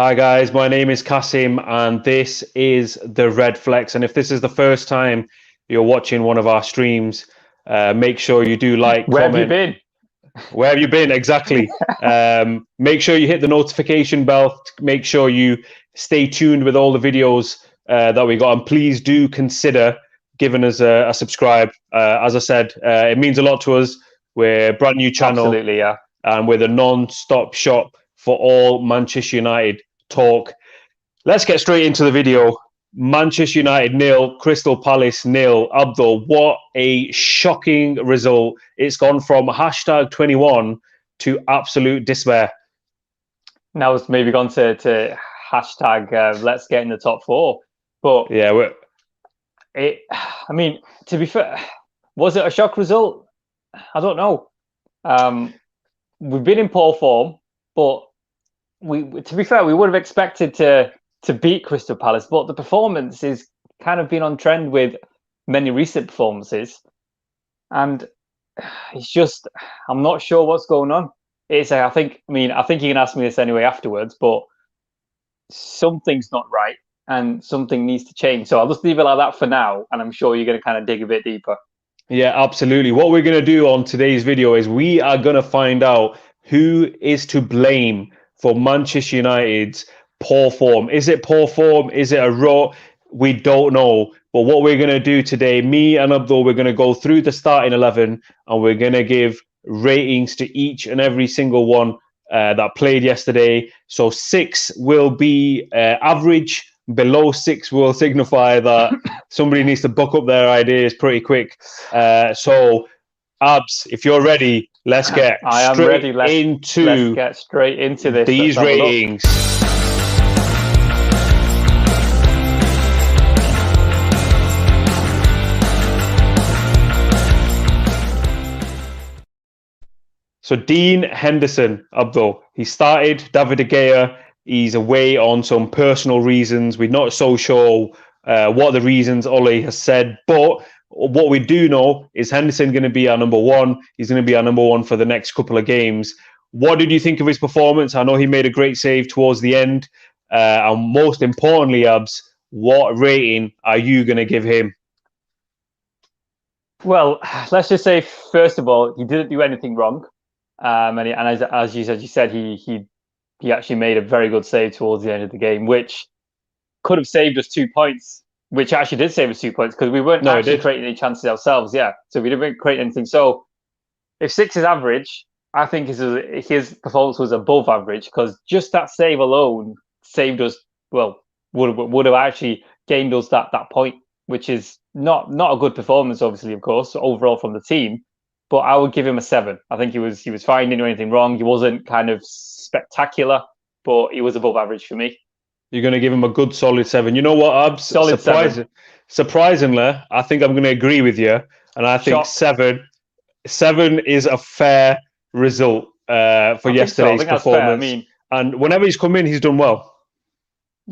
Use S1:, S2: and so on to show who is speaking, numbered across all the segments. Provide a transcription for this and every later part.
S1: Hi guys, my name is Qasim and this is the RedFlex. And if this is the first time you're watching one of our streams, make sure you do like,
S2: Where have you
S1: comment.
S2: been?
S1: Where have you been? Exactly. Make sure you hit the notification bell. Make sure you stay tuned with all the videos that we got. And please do consider giving us a subscribe. As I said, it means a lot to us. We're a brand new channel.
S2: Absolutely, yeah.
S1: And we're the non-stop shop for all Manchester United talk. Let's get straight into the video. Manchester United 0, Crystal Palace 0. Abdul, what a shocking result. It's gone from hashtag 21 to absolute despair.
S2: Now it's maybe gone to hashtag let's get in the top four. But
S1: yeah,
S2: I mean, to be fair, was it a shock result? I don't know. We've been in poor form, but to be fair, we would have expected to beat Crystal Palace, but the performance is kind of been on trend with many recent performances, and it's just I'm not sure what's going on. I think you can ask me this anyway afterwards, but something's not right and something needs to change. So I'll just leave it like that for now, and I'm sure you're going to kind of dig a bit deeper.
S1: Yeah, absolutely. What we're going to do on today's video is we are going to find out who is to blame for Manchester United's poor form. Is it poor form? Is it a rot? We don't know. But what we're going to do today, me and Abdul, we're going to go through the starting 11 and we're going to give ratings to each and every single one that played yesterday. So 6 will be average. Below 6 will signify that somebody needs to buck up their ideas pretty quick. So, Abs, if you're ready, let's get
S2: let's get straight into this.
S1: These ratings. So Dean Henderson, Abdul, he started. David De Gea, he's away on some personal reasons. We're not so sure what the reasons Ole has said, but what we do know is Henderson going to be our number one. He's going to be our number one for the next couple of games. What did you think of his performance? I know he made a great save towards the end. And most importantly, Abs, what rating are you going to give him?
S2: Well, let's just say, first of all, he didn't do anything wrong. And as you said, he actually made a very good save towards the end of the game, which could have saved us 2 points, which actually did save us 2 points because we weren't actually creating any chances ourselves. Yeah, so we didn't create anything. So if 6 is average, I think his performance was above average because just that save alone saved us. Well, would have actually gained us that point, which is not a good performance, obviously, of course, overall from the team. But I would give him a 7. I think he was fine, didn't do anything wrong. He wasn't kind of spectacular, but he was above average for me.
S1: You're going to give him a good solid 7. You know what, Abs? Surprisingly, I think I'm going to agree with you, and I think 7 is a fair result for yesterday's performance. And whenever he's come in, he's done well.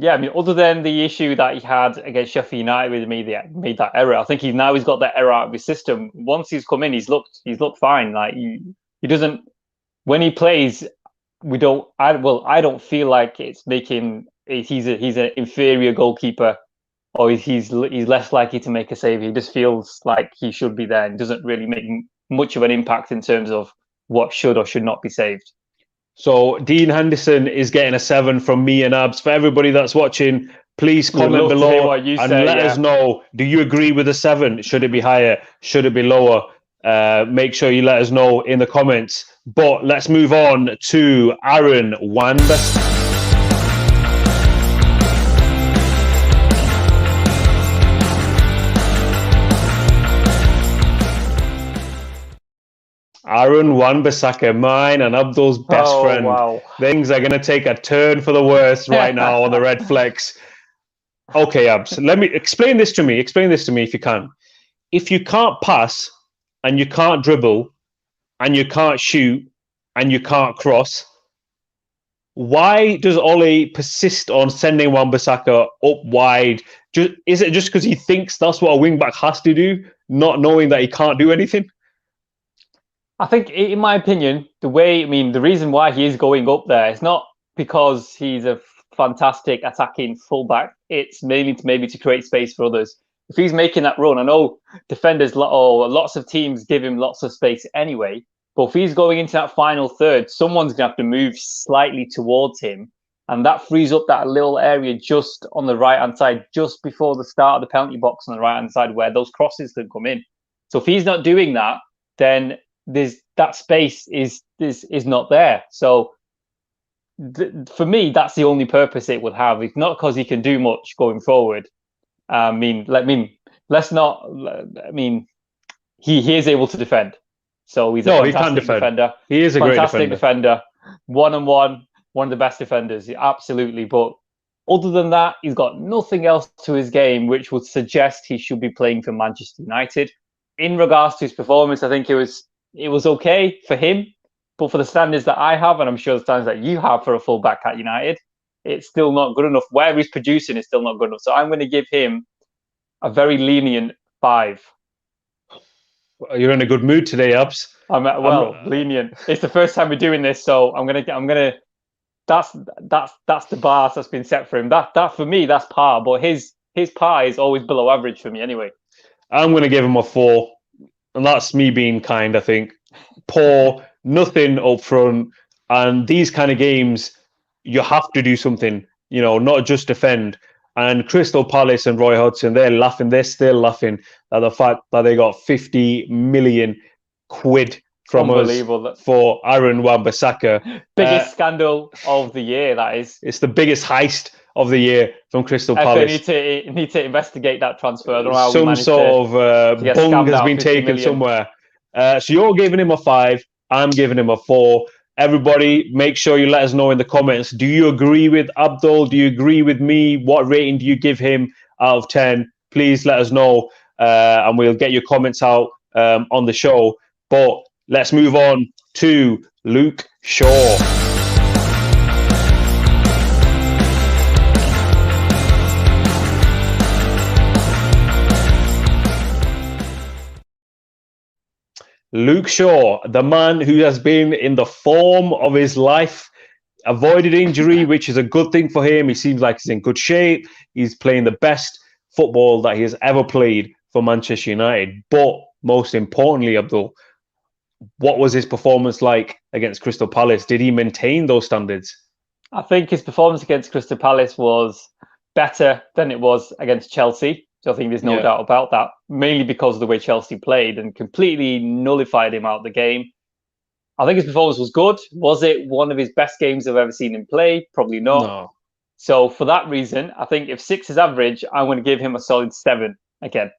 S2: Yeah, other than the issue that he had against Sheffield United with made that error, I think he's got that error out of his system. Once he's come in, he's looked fine. Like he doesn't, when he plays, I don't feel like it's making he's an inferior goalkeeper, or he's less likely to make a save. He just feels like he should be there and doesn't really make much of an impact in terms of what should or should not be saved.
S1: So Dean Henderson is getting a 7 from me and Abs. For everybody that's watching, please comment below and let us know. Do you agree with the 7? Should it be higher? Should it be lower? Make sure you let us know in the comments. But let's move on to Aaron Wan-Bissaka. Aaron Wan-Bissaka, mine and Abdul's best friend.
S2: Wow.
S1: Things are going to take a turn for the worse right now on the RedFlex. Okay, Abs, let me explain this to me. Explain this to me if you can. If you can't pass and you can't dribble and you can't shoot and you can't cross, why does Ole persist on sending Wan-Bissaka up wide? Is it just because he thinks that's what a wing-back has to do, not knowing that he can't do anything?
S2: I think, in my opinion, the reason why he is going up there is not because he's a fantastic attacking fullback. It's mainly to create space for others. If he's making that run, I know defenders or lots of teams give him lots of space anyway. But if he's going into that final third, someone's going to have to move slightly towards him. And that frees up that little area just on the right-hand side, just before the start of the penalty box on the right-hand side where those crosses can come in. So if he's not doing that, then that space is not there. So for me, that's the only purpose it would have. It's not because he can do much going forward. He is able to defend. So he's a fantastic defender.
S1: He is a great
S2: defender. One-on-one, one of the best defenders, absolutely. But other than that, he's got nothing else to his game which would suggest he should be playing for Manchester United. In regards to his performance, I think it was okay for him. But for the standards that I have, and I'm sure the standards that you have for a fullback at United, it's still not good enough. Where he's producing is still not good enough. So I'm going to give him a very lenient 5.
S1: You're in a good mood today, Abs.
S2: Lenient. It's the first time we're doing this, so I'm gonna. That's the bar that's been set for him. That for me, that's par. But his par is always below average for me anyway.
S1: I'm going to give him a 4, and that's me being kind. I think poor, nothing up front, and these kind of games, you have to do something. Not just defend. And Crystal Palace and Roy Hodgson, they're laughing. They're still laughing at the fact that they got 50 million quid from us for Aaron Wan-Bissaka.
S2: Biggest scandal of the year, that is.
S1: It's the biggest heist of the year from Crystal Palace.
S2: They need to investigate that transfer. I don't know
S1: how some sort of bung has been taken somewhere. So you're giving him a 5. I'm giving him a 4. Everybody, make sure you let us know in the comments. Do you agree with Abdul? Do you agree with me? What rating do you give him out of 10? Please let us know, and we'll get your comments out on the show. But let's move on to Luke Shaw. Luke Shaw, the man who has been in the form of his life, avoided injury, which is a good thing for him. He seems like he's in good shape. He's playing the best football that he has ever played for Manchester United. But most importantly, Abdul, what was his performance like against Crystal Palace? Did he maintain those standards?
S2: I think his performance against Crystal Palace was better than it was against Chelsea. So I think there's no doubt about that, mainly because of the way Chelsea played and completely nullified him out of the game. I think his performance was good. Was it one of his best games I've ever seen him play? Probably not.
S1: No.
S2: So for that reason, I think if 6 is average, I'm going to give him a solid 7 again.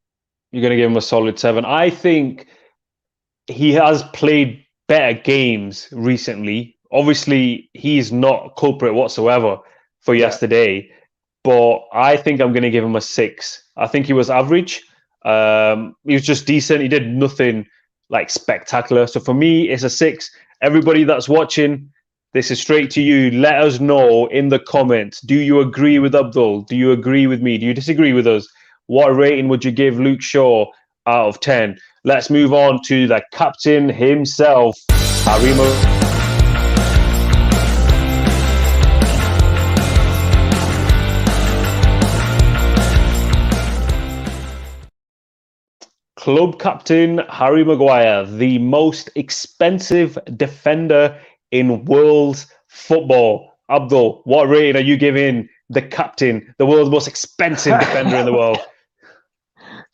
S1: You're going to give him a solid 7. I think he has played better games recently. Obviously, he's not culprit whatsoever for yesterday. But I think I'm going to give him a 6. I think he was average. He was just decent. He did nothing like spectacular. So for me, it's a 6. Everybody that's watching, this is straight to you. Let us know in the comments. Do you agree with Abdul? Do you agree with me? Do you disagree with us? What rating would you give Luke Shaw out of 10? Let's move on to the captain himself, Harry Maguire. Club captain Harry Maguire, the most expensive defender in world football. Abdul, what rating are you giving the captain, the world's most expensive defender in the world?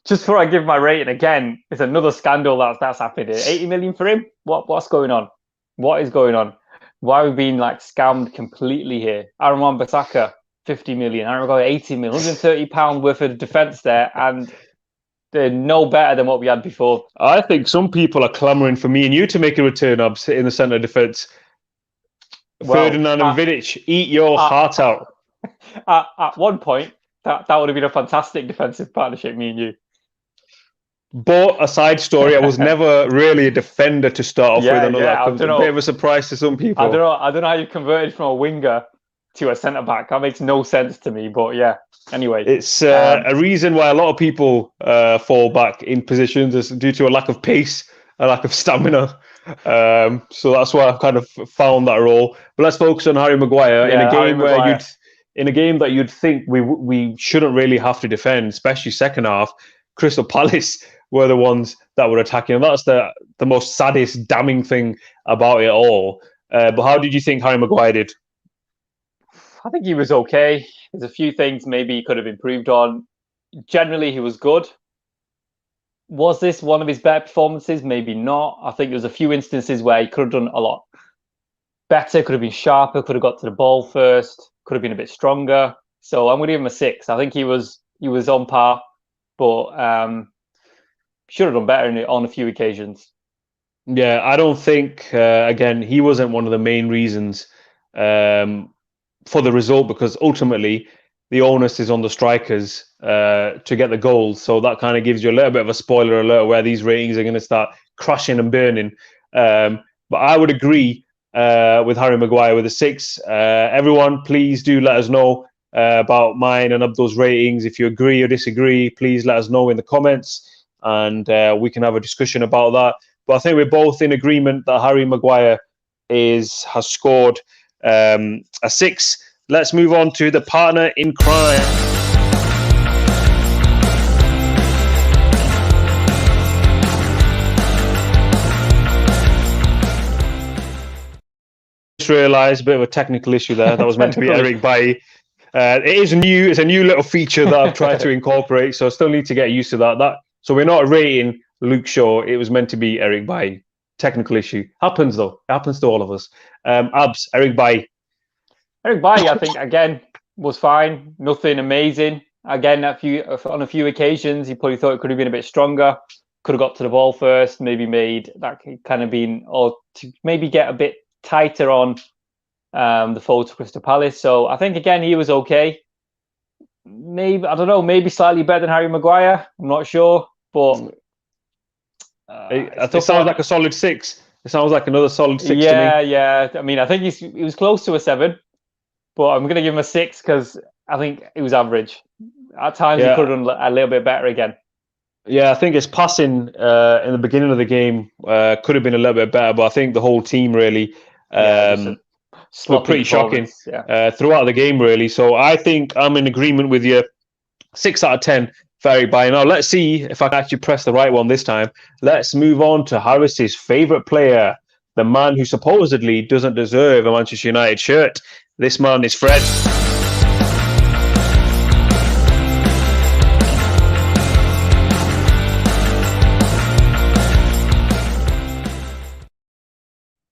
S2: Just before I give my rating again, it's another scandal that's happened here. 80 million for him? What's going on? What is going on? Why are we being scammed completely here? Aaron Wan-Bissaka, 50 million. Aaron Maguire, 80 million. £130 worth of defence there, and they're no better than what we had before.
S1: I think some people are clamouring for me and you to make a return, Abs, in the centre of defence. Ferdinand and Vidic, eat your heart out.
S2: At one point, that would have been a fantastic defensive partnership, me and you.
S1: But a side story, I was never really a defender to start off with. I know that comes a bit of a surprise to some people.
S2: I don't know how you converted from a winger to a centre back. That makes no sense to me. But yeah, anyway,
S1: it's a reason why a lot of people fall back in positions is due to a lack of pace, a lack of stamina. So that's why I've kind of found that role. But let's focus on Harry Maguire in a game where in a game that you'd think we shouldn't really have to defend, especially second half. Crystal Palace were the ones that were attacking, and that's the most saddest, damning thing about it all. But how did you think Harry Maguire did?
S2: I think he was okay. There's a few things maybe he could have improved on. Generally, he was good. Was this one of his better performances? Maybe not. I think there was a few instances where he could have done a lot better, could have been sharper, could have got to the ball first, could have been a bit stronger. So I'm going to give him a 6. I think he was on par, but should have done better on a few occasions.
S1: Yeah, I don't think, again, he wasn't one of the main reasons for the result, because ultimately the onus is on the strikers to get the goals. So that kind of gives you a little bit of a spoiler alert where these ratings are going to start crashing and burning. But I would agree with Harry Maguire with a 6. Everyone, please do let us know about mine and Abdul's ratings. If you agree or disagree, please let us know in the comments, and we can have a discussion about that. But I think we're both in agreement that Harry Maguire has scored a 6. Let's move on to the partner in crime. Just realised a bit of a technical issue there. That was meant to be Eric Bailly. It is new. It's a new little feature that I've tried to incorporate, so I still need to get used to that. So we're not rating Luke Shaw. It was meant to be Eric Bailly. Technical issue. Happens though. It happens to all of us. Abs, Eric Bailly.
S2: Eric Bailly, I think, again, was fine. Nothing amazing. Again, on a few occasions, he probably thought it could have been a bit stronger. Could have got to the ball first. Maybe made that kind of been, or to maybe get a bit tighter on the forward to Crystal Palace. So I think, again, he was okay. Maybe, I don't know, maybe slightly better than Harry Maguire. I'm not sure, but
S1: it sounds like a solid 6. It sounds like another solid 6 to me.
S2: Yeah. I mean, I think he was close to a 7. But I'm going to give him a 6 because I think it was average. At times, he could have done a little bit better again.
S1: Yeah, I think his passing in the beginning of the game could have been a little bit better, but I think the whole team really were pretty shocking throughout the game, really. So I think I'm in agreement with you. 6 out of 10, very Bailly. Now, let's see if I can actually press the right one this time. Let's move on to Harris's favourite player, the man who supposedly doesn't deserve a Manchester United shirt. This man is Fred.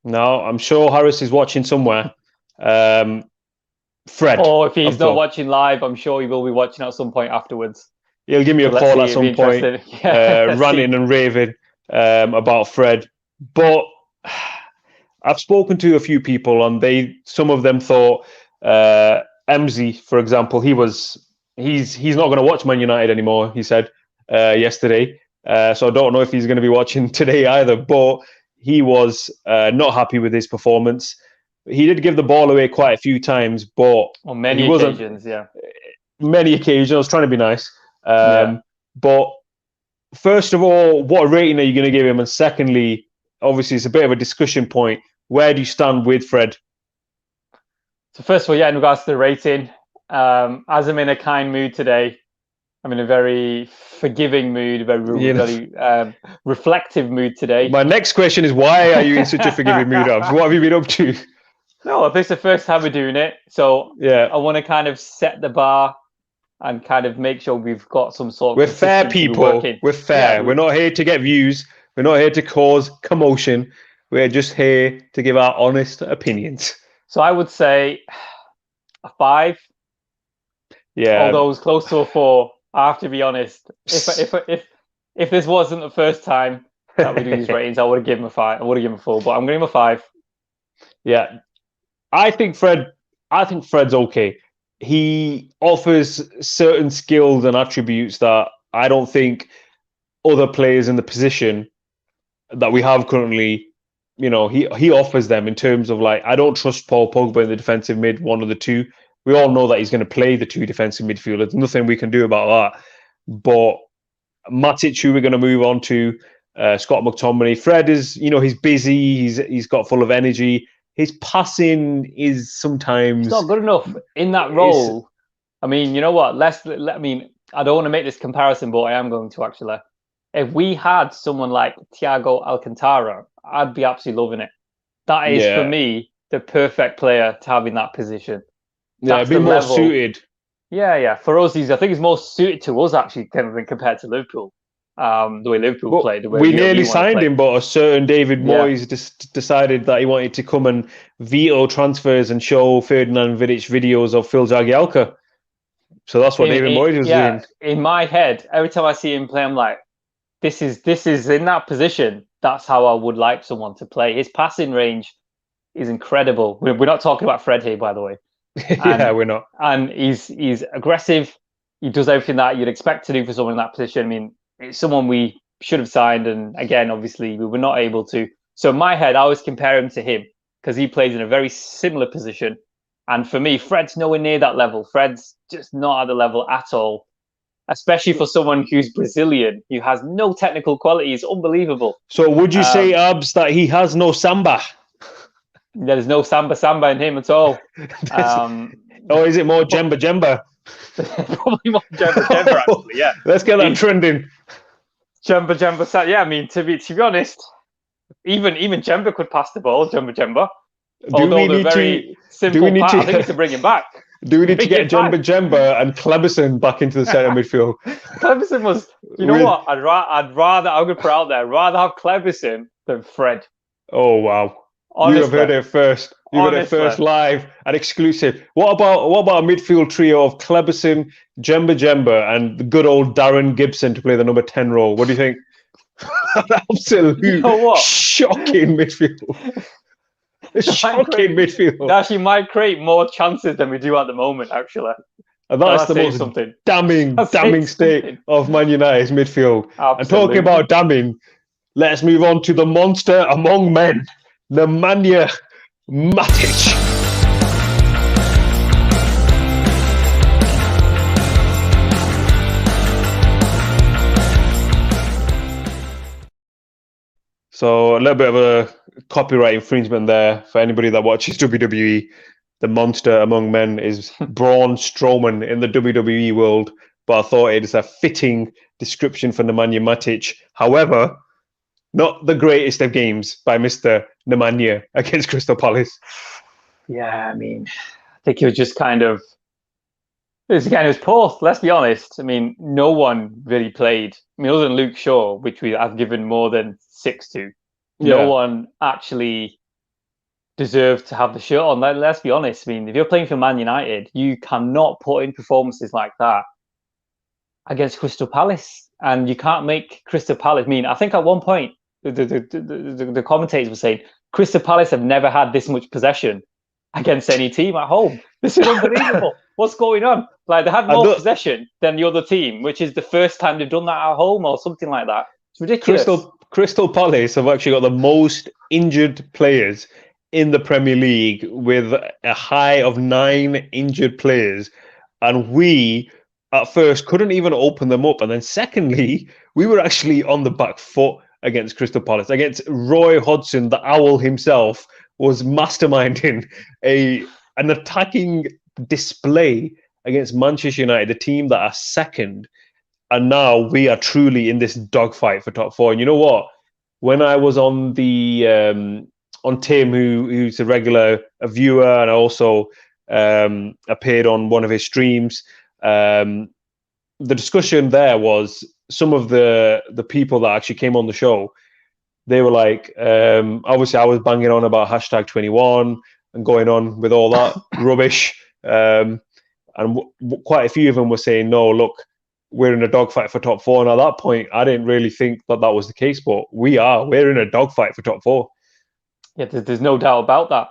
S1: Now, I'm sure Harris is watching somewhere. Fred.
S2: Or if he's not watching live, I'm sure he will be watching at some point afterwards.
S1: He'll give me a call at some point, ranting and raving about Fred. But I've spoken to a few people, and some of them thought Emzy, for example, he's not going to watch Man United anymore. He said yesterday, so I don't know if he's going to be watching today either. But he was not happy with his performance. He did give the ball away quite a few times, but
S2: on many occasions,
S1: many occasions. I was trying to be nice, but first of all, what rating are you going to give him? And secondly, obviously, it's a bit of a discussion point. Where do you stand with Fred?
S2: So first of all, in regards to the rating, as I'm in a kind mood today, I'm in a very forgiving mood, a very reflective mood today.
S1: My next question is, why are you in such a forgiving mood, Abs? What have you been up to?
S2: No, this is the first time we're doing it. So I want to kind of set the bar and kind of make sure we've got some sort of...
S1: We're fair people. We're fair. We're not here to get views. We're not here to cause commotion. We're just here to give our honest opinions.
S2: So I would say a 5.
S1: Yeah.
S2: Although it was close to a 4. I have to be honest. If this wasn't the first time that we do these ratings, I would have given him a 5. I would have given him a 4, but I'm going to give him a 5.
S1: Yeah. I think Fred's okay. He offers certain skills and attributes that I don't think other players in the position that we have currently, he offers them in terms of, like, I don't trust Paul Pogba in the defensive mid, one of the two. We all know that he's going to play the 2 defensive midfielders. There's nothing we can do about that. But Matic, who we're going to move on to, Scott McTominay. Fred is, he's busy. He's got full of energy. his passing is sometimes
S2: It's not good enough in that role. I mean, you know what? I mean, I don't want to make this comparison, but I am going to actually. If we had someone like Thiago Alcantara, I'd be absolutely loving it. That is, for me, the perfect player to have in that position.
S1: That's be more suited.
S2: Yeah. For us, I think he's more suited to us, actually, compared to Liverpool. The way Liverpool played.
S1: We nearly signed him, but a certain David Moyes decided that he wanted to come and veto transfers and show Ferdinand Vidic videos of Phil Jagielka. So that's what David Moyes was doing.
S2: In my head, every time I see him play, I'm like, this is in that position. That's how I would like someone to play. His passing range is incredible. We're not talking about Fred here, by the way.
S1: We're not.
S2: And he's aggressive. He does everything that you'd expect to do for someone in that position. I mean, it's someone we should have signed, and again, obviously, we were not able to. So in my head, I always compare him to him because he plays in a very similar position. And for me, Fred's nowhere near that level. Fred's just not at the level at all, especially for someone who's Brazilian, who has no technical qualities. Unbelievable.
S1: So would you say, Abs, that he has no samba?
S2: There's no samba in him at all.
S1: Or is it more jemba?
S2: Probably more jemba, actually, yeah.
S1: Let's get that trending.
S2: Jemba. Yeah, I mean, to be honest, even Jemba could pass the ball, Jemba. Although the very simple pass, I think it's to bring him back.
S1: Do we need to get Jemba and Cleberson back into the centre midfield?
S2: Cleberson was, what? I'm going to put out there, rather have Cleberson than Fred.
S1: Oh, wow.
S2: Honestly.
S1: You have heard it first. You heard it first live and exclusive. What about a midfield trio of Cleberson, Jemba, and the good old Darren Gibson to play the number 10 role? What do you think? Absolute shocking midfield. Shocking midfield.
S2: It actually might create more chances than we do at the moment, actually.
S1: And that's the most damning state of Man United's midfield.
S2: Absolutely.
S1: And talking about damning, let's move on to the monster among men, Nemanja Matic. So a little bit of a copyright infringement there for anybody that watches WWE. The monster among men is Braun Strowman in the WWE world, but I thought it is a fitting description for Nemanja Matic. However, not the greatest of games by Mr. Nemanja against Crystal Palace.
S2: Yeah, I mean, I think it was just it was poor, let's be honest. I mean, no one really played. I mean, other than Luke Shaw, which I've given more than 6 to. No one actually deserved to have the shirt on. Let's be honest. I mean, if you're playing for Man United, you cannot put in performances like that against Crystal Palace. And you can't make Crystal Palace. I mean, I think at one point, the commentators were saying, Crystal Palace have never had this much possession against any team at home. This is unbelievable. What's going on? Like, they had more possession than the other team, which is the first time they've done that at home or something like that. It's ridiculous.
S1: Crystal Palace have actually got the most injured players in the Premier League, with a high of 9 injured players. And we, at first, couldn't even open them up. And then secondly, we were actually on the back foot against Crystal Palace. Against Roy Hodgson, the owl himself, was masterminding an attacking display against Manchester United, the team that are second. And now we are truly in this dogfight for top 4. And you know what? When I was on on Tim, who's a regular viewer, and I also appeared on one of his streams, the discussion there was some of the people that actually came on the show. They were like, obviously I was banging on about #21 and going on with all that rubbish. And quite a few of them were saying, no, look, we're in a dogfight for top 4. And at that point, I didn't really think that was the case, but we're in a dogfight for top 4.
S2: Yeah, there's no doubt about that.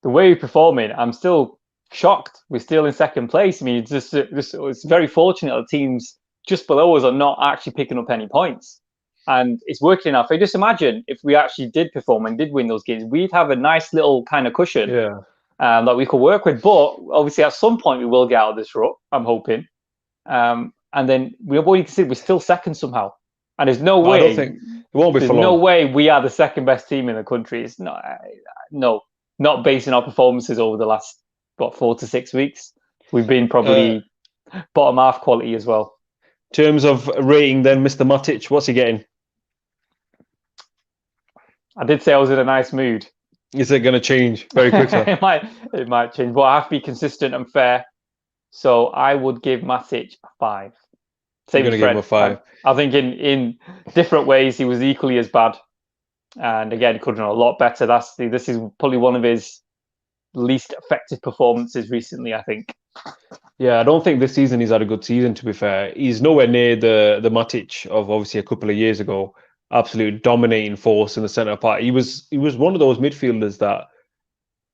S2: The way we're performing, I'm still shocked. We're still in second place. I mean, it's very fortunate that the teams just below us are not actually picking up any points. And it's working enough. Just imagine if we actually did perform and did win those games, we'd have a nice little kind of cushion that we could work with. But obviously, at some point, we will get out of this rut, I'm hoping. And then what you can see, we're still second somehow. And there's no way.
S1: I don't think it won't be for long.
S2: There's no way we are the second best team in the country. It's not. No. not basing our performances over the last 4 to 6 weeks. We've been probably bottom half quality as well.
S1: In terms of rating, then, Mr. Matic, what's he getting?
S2: I did say I was in a nice mood.
S1: Is it going to change very quickly?
S2: It might change, but I have to be consistent and fair. So I would give Matic a 5.
S1: Same going to give him a 5.
S2: I think in different ways he was equally as bad, and again he could have done a lot better. This is probably one of his least effective performances recently, I think.
S1: Yeah, I don't think this season he's had a good season, to be fair. He's nowhere near the Matic of obviously a couple of years ago. Absolute dominating force in the centre part. He was one of those midfielders that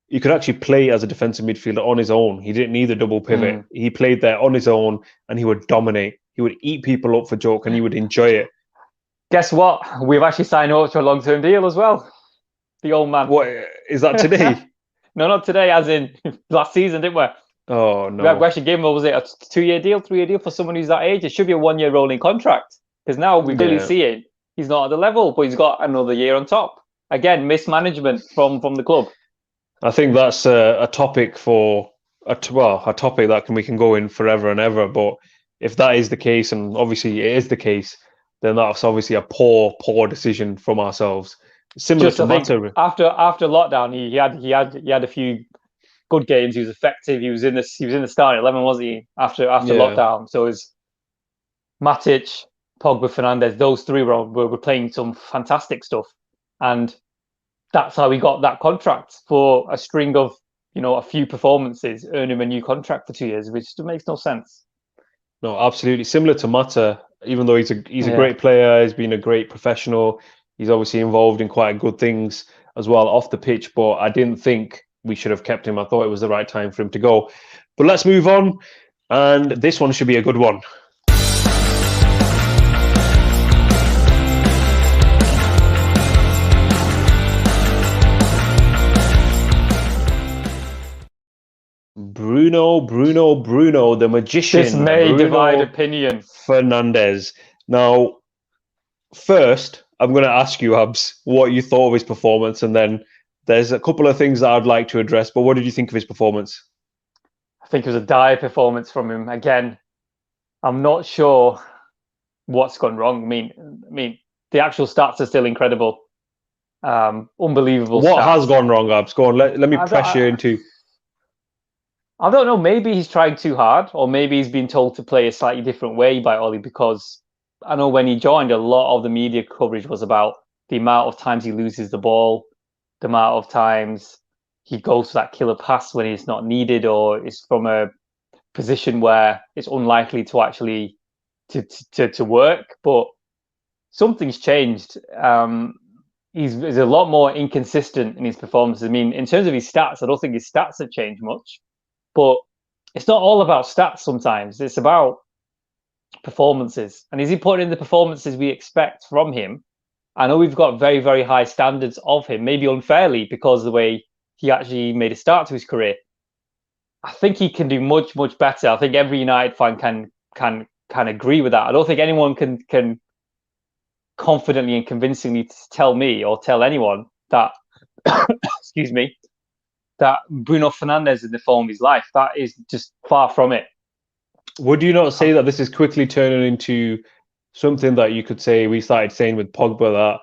S1: he could actually play as a defensive midfielder on his own. He didn't need a double pivot. He played there on his own and he would dominate. He would eat people up for joke and he would enjoy it.
S2: Guess what? We've actually signed over to a long-term deal as well. The old man.
S1: What is that today?
S2: No, not today, as in last season, didn't we?
S1: Oh, no.
S2: We actually gave him, was it a 2-year deal, 3-year deal for someone who's that age? It should be a 1-year rolling contract. Because now we clearly see it. He's not at the level, but he's got another year on top. Again, mismanagement from the club.
S1: I think that's a topic for a topic that we can go in forever and ever. But if that is the case, and obviously it is the case, then that's obviously a poor decision from ourselves. Similar to Mata.
S2: After lockdown, he had a few good games. He was effective. He was in the starting 11, wasn't he? After lockdown, so it was Matic, Pogba, Fernandez. Those three were playing some fantastic stuff, and that's how he got that contract for a string of a few performances, earn him a new contract for 2 years, which makes no sense.
S1: No, absolutely similar to Mata. Even though he's a great player, he's been a great professional. He's obviously involved in quite good things as well off the pitch, but I didn't think we should have kept him. I thought it was the right time for him to go. But let's move on, and this one should be a good one. Bruno, the magician.
S2: This may divide opinion.
S1: Fernandez. Now, first, I'm going to ask you, Abs, what you thought of his performance, and then there's a couple of things that I'd like to address. But what did you think of his performance?
S2: I think it was a dire performance from him. Again, I'm not sure what's gone wrong. I mean, the actual stats are still incredible. Unbelievable.
S1: What
S2: stats.
S1: has gone wrong, Abs? Go on, let me press you into.
S2: I don't know. Maybe he's trying too hard, or maybe he's been told to play a slightly different way by Ollie, because I know when he joined, a lot of the media coverage was about the amount of times he loses the ball, the amount of times he goes for that killer pass when it's not needed, or it's from a position where it's unlikely to actually to work. But something's changed. He's a lot more inconsistent in his performances. I mean, in terms of his stats, I don't think his stats have changed much. But it's not all about stats sometimes. It's about performances. And is he putting in the performances we expect from him? I know we've got very, very high standards of him, maybe unfairly because of the way he actually made a start to his career. I think he can do much, much better. I think every United fan can agree with that. I don't think anyone can confidently and convincingly tell me or tell anyone that, excuse me, that Bruno Fernandez is the form of his life. That is just far from it.
S1: Would you not say that this is quickly turning into something that you could say we started saying with Pogba, that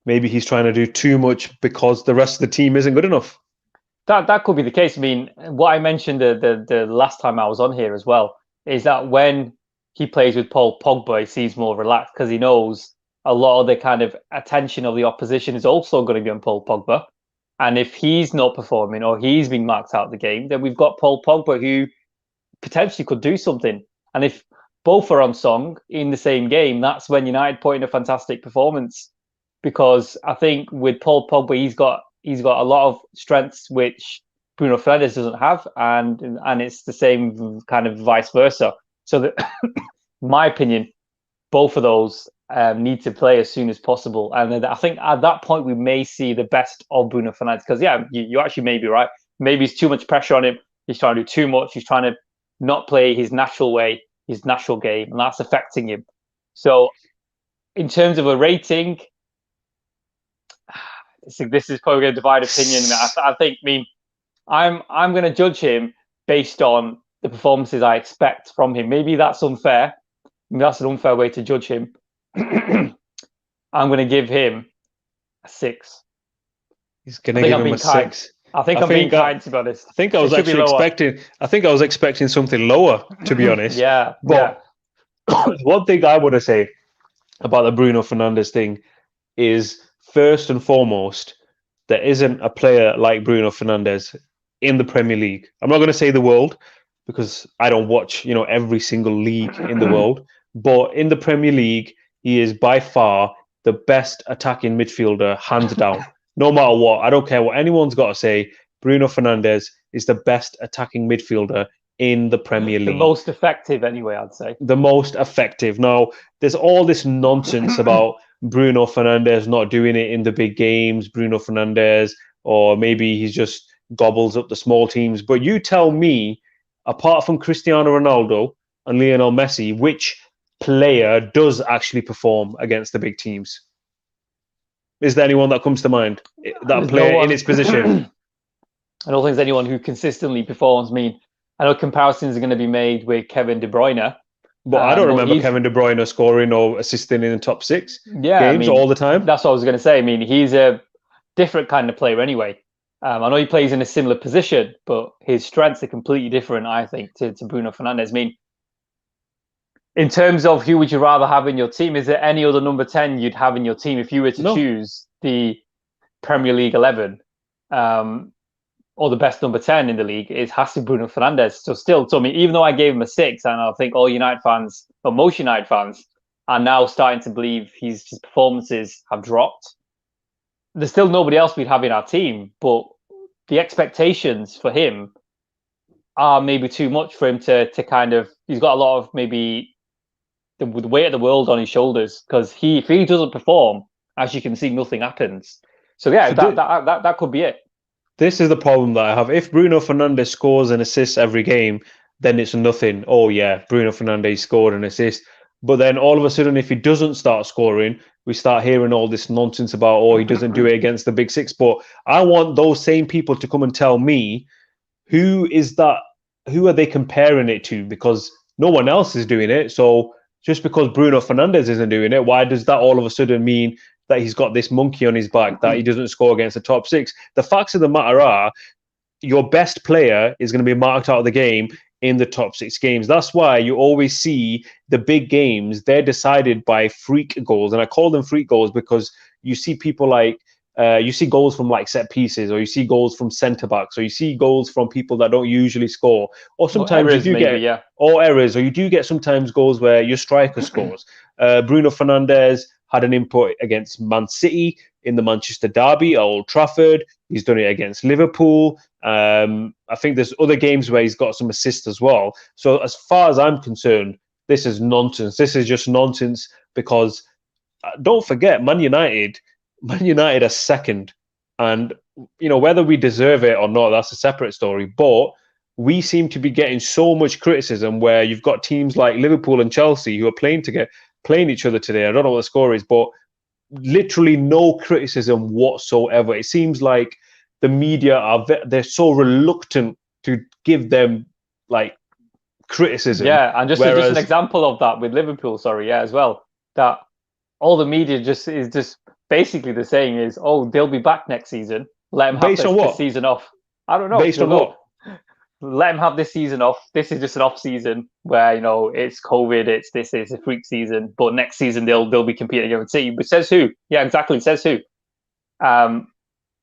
S1: maybe he's trying to do too much because the rest of the team isn't good enough?
S2: That could be the case. I mean, what I mentioned the last time I was on here as well is that when he plays with Paul Pogba, he seems more relaxed because he knows a lot of the kind of attention of the opposition is also going to be on Paul Pogba. And if he's not performing or he's being marked out of the game, then we've got Paul Pogba who potentially could do something. And if both are on song in the same game, that's when United put in a fantastic performance. Because I think with Paul Pogba, he's got a lot of strengths which Bruno Fernandez doesn't have, and it's the same kind of vice versa. So that, in my opinion, both of those need to play as soon as possible. And I think at that point, we may see the best of Bruno Fernandez. Because, yeah, you actually may be right. Maybe it's too much pressure on him. He's trying to do too much. He's trying to not play his natural way, his natural game, and that's affecting him. So in terms of a rating, this is probably going to divide opinion. I think. I mean, I'm going to judge him based on the performances I expect from him. Maybe that's unfair. Maybe that's an unfair way to judge him. I'm going to give him a 6.
S1: He's going to give him a 6.
S2: I think I'm being kind, to be honest.
S1: I think I was actually expecting. I think I was expecting something lower, to be honest. But one thing I want to say about the Bruno Fernandez thing is, first and foremost, there isn't a player like Bruno Fernandez in the Premier League. I'm not going to say the world, because I don't watch, every single league in the world. But in the Premier League, he is by far the best attacking midfielder, hands down. No matter what, I don't care what anyone's got to say. Bruno Fernandes is the best attacking midfielder in the Premier League.
S2: The most effective, anyway, I'd say.
S1: The most effective. Now, there's all this nonsense about Bruno Fernandes not doing it in the big games, Bruno Fernandes, or maybe he's just gobbles up the small teams. But you tell me, apart from Cristiano Ronaldo and Lionel Messi, which player does actually perform against the big teams? Is there anyone that comes to mind? That player in his position?
S2: I don't think there's anyone who consistently performs. I mean, I know comparisons are going to be made with Kevin De Bruyne.
S1: But I don't remember Kevin De Bruyne scoring or assisting in the top 6 games all the time.
S2: That's what I was going to say. I mean, he's a different kind of player anyway. I know he plays in a similar position, but his strengths are completely different, I think, to Bruno Fernandes. I mean, in terms of who would you rather have in your team, is there any other number 10 you'd have in your team if you were to choose the Premier League 11 or the best number 10 in the league? It has to be Bruno Fernandes. So I mean, even though I gave him a 6, and I think all United fans, or most United fans, are now starting to believe his performances have dropped, there's still nobody else we'd have in our team, but the expectations for him are maybe too much for him to kind of, he's got a lot of maybe the weight of the world on his shoulders, because if he doesn't perform, as you can see, nothing happens. So yeah, that could be it.
S1: This is the problem that I have. If Bruno Fernandes scores and assists every game, then it's nothing. Oh yeah, Bruno Fernandes scored an assist. But then all of a sudden, if he doesn't start scoring, we start hearing all this nonsense about, oh, he doesn't do it against the big 6. But I want those same people to come and tell me, who is that? Who are they comparing it to? Because no one else is doing it. So just because Bruno Fernandes isn't doing it, why does that all of a sudden mean that he's got this monkey on his back, that he doesn't score against the top 6? The facts of the matter are, your best player is going to be marked out of the game in the top 6 games. That's why you always see the big games, they're decided by freak goals. And I call them freak goals because you see people like, you see goals from like set pieces, or you see goals from centre backs, or you see goals from people that don't usually score, or sometimes errors, you do get errors, or you do get sometimes goals where your striker scores. Bruno Fernandes had an input against Man City in the Manchester derby at Old Trafford. He's done it against Liverpool. I think there's other games where he's got some assists as well. So as far as I'm concerned, this is nonsense. This is just nonsense, because don't forget, Man United are second, and whether we deserve it or not, that's a separate story. But we seem to be getting so much criticism, where you've got teams like Liverpool and Chelsea who are playing each other today. I don't know what the score is, but literally no criticism whatsoever. It seems like the media they're so reluctant to give them like criticism.
S2: Yeah, and just an example of that with Liverpool, as well, that all the media is just basically the saying is, oh, they'll be back next season. Let them have this season off. I don't know.
S1: Based on what?
S2: Let them have this season off. This is just an off season where it's COVID. It's a freak season. But next season they'll be competing against City. But says who? Yeah, exactly. Says who?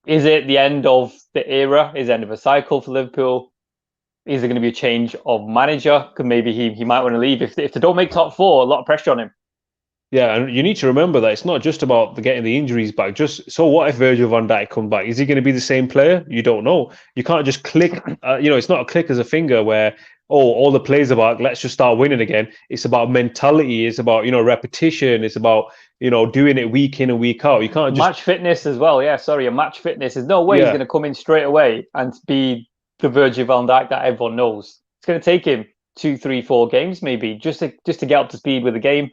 S2: Is it the end of the era? Is it the end of a cycle for Liverpool? Is there going to be a change of manager? Because maybe he might want to leave if they don't make top 4. A lot of pressure on him.
S1: Yeah, and you need to remember that it's not just about getting the injuries back. So what if Virgil van Dijk comes back? Is he going to be the same player? You don't know. You can't just click. It's not a click as a finger where, oh, all the players are back, let's just start winning again. It's about mentality. It's about, repetition. It's about, doing it week in and week out. You can't just...
S2: Match fitness as well. Yeah, sorry, a match fitness. There's no way he's going to come in straight away and be the Virgil van Dijk that everyone knows. It's going to take him 2, 3, 4 games maybe just to get up to speed with the game.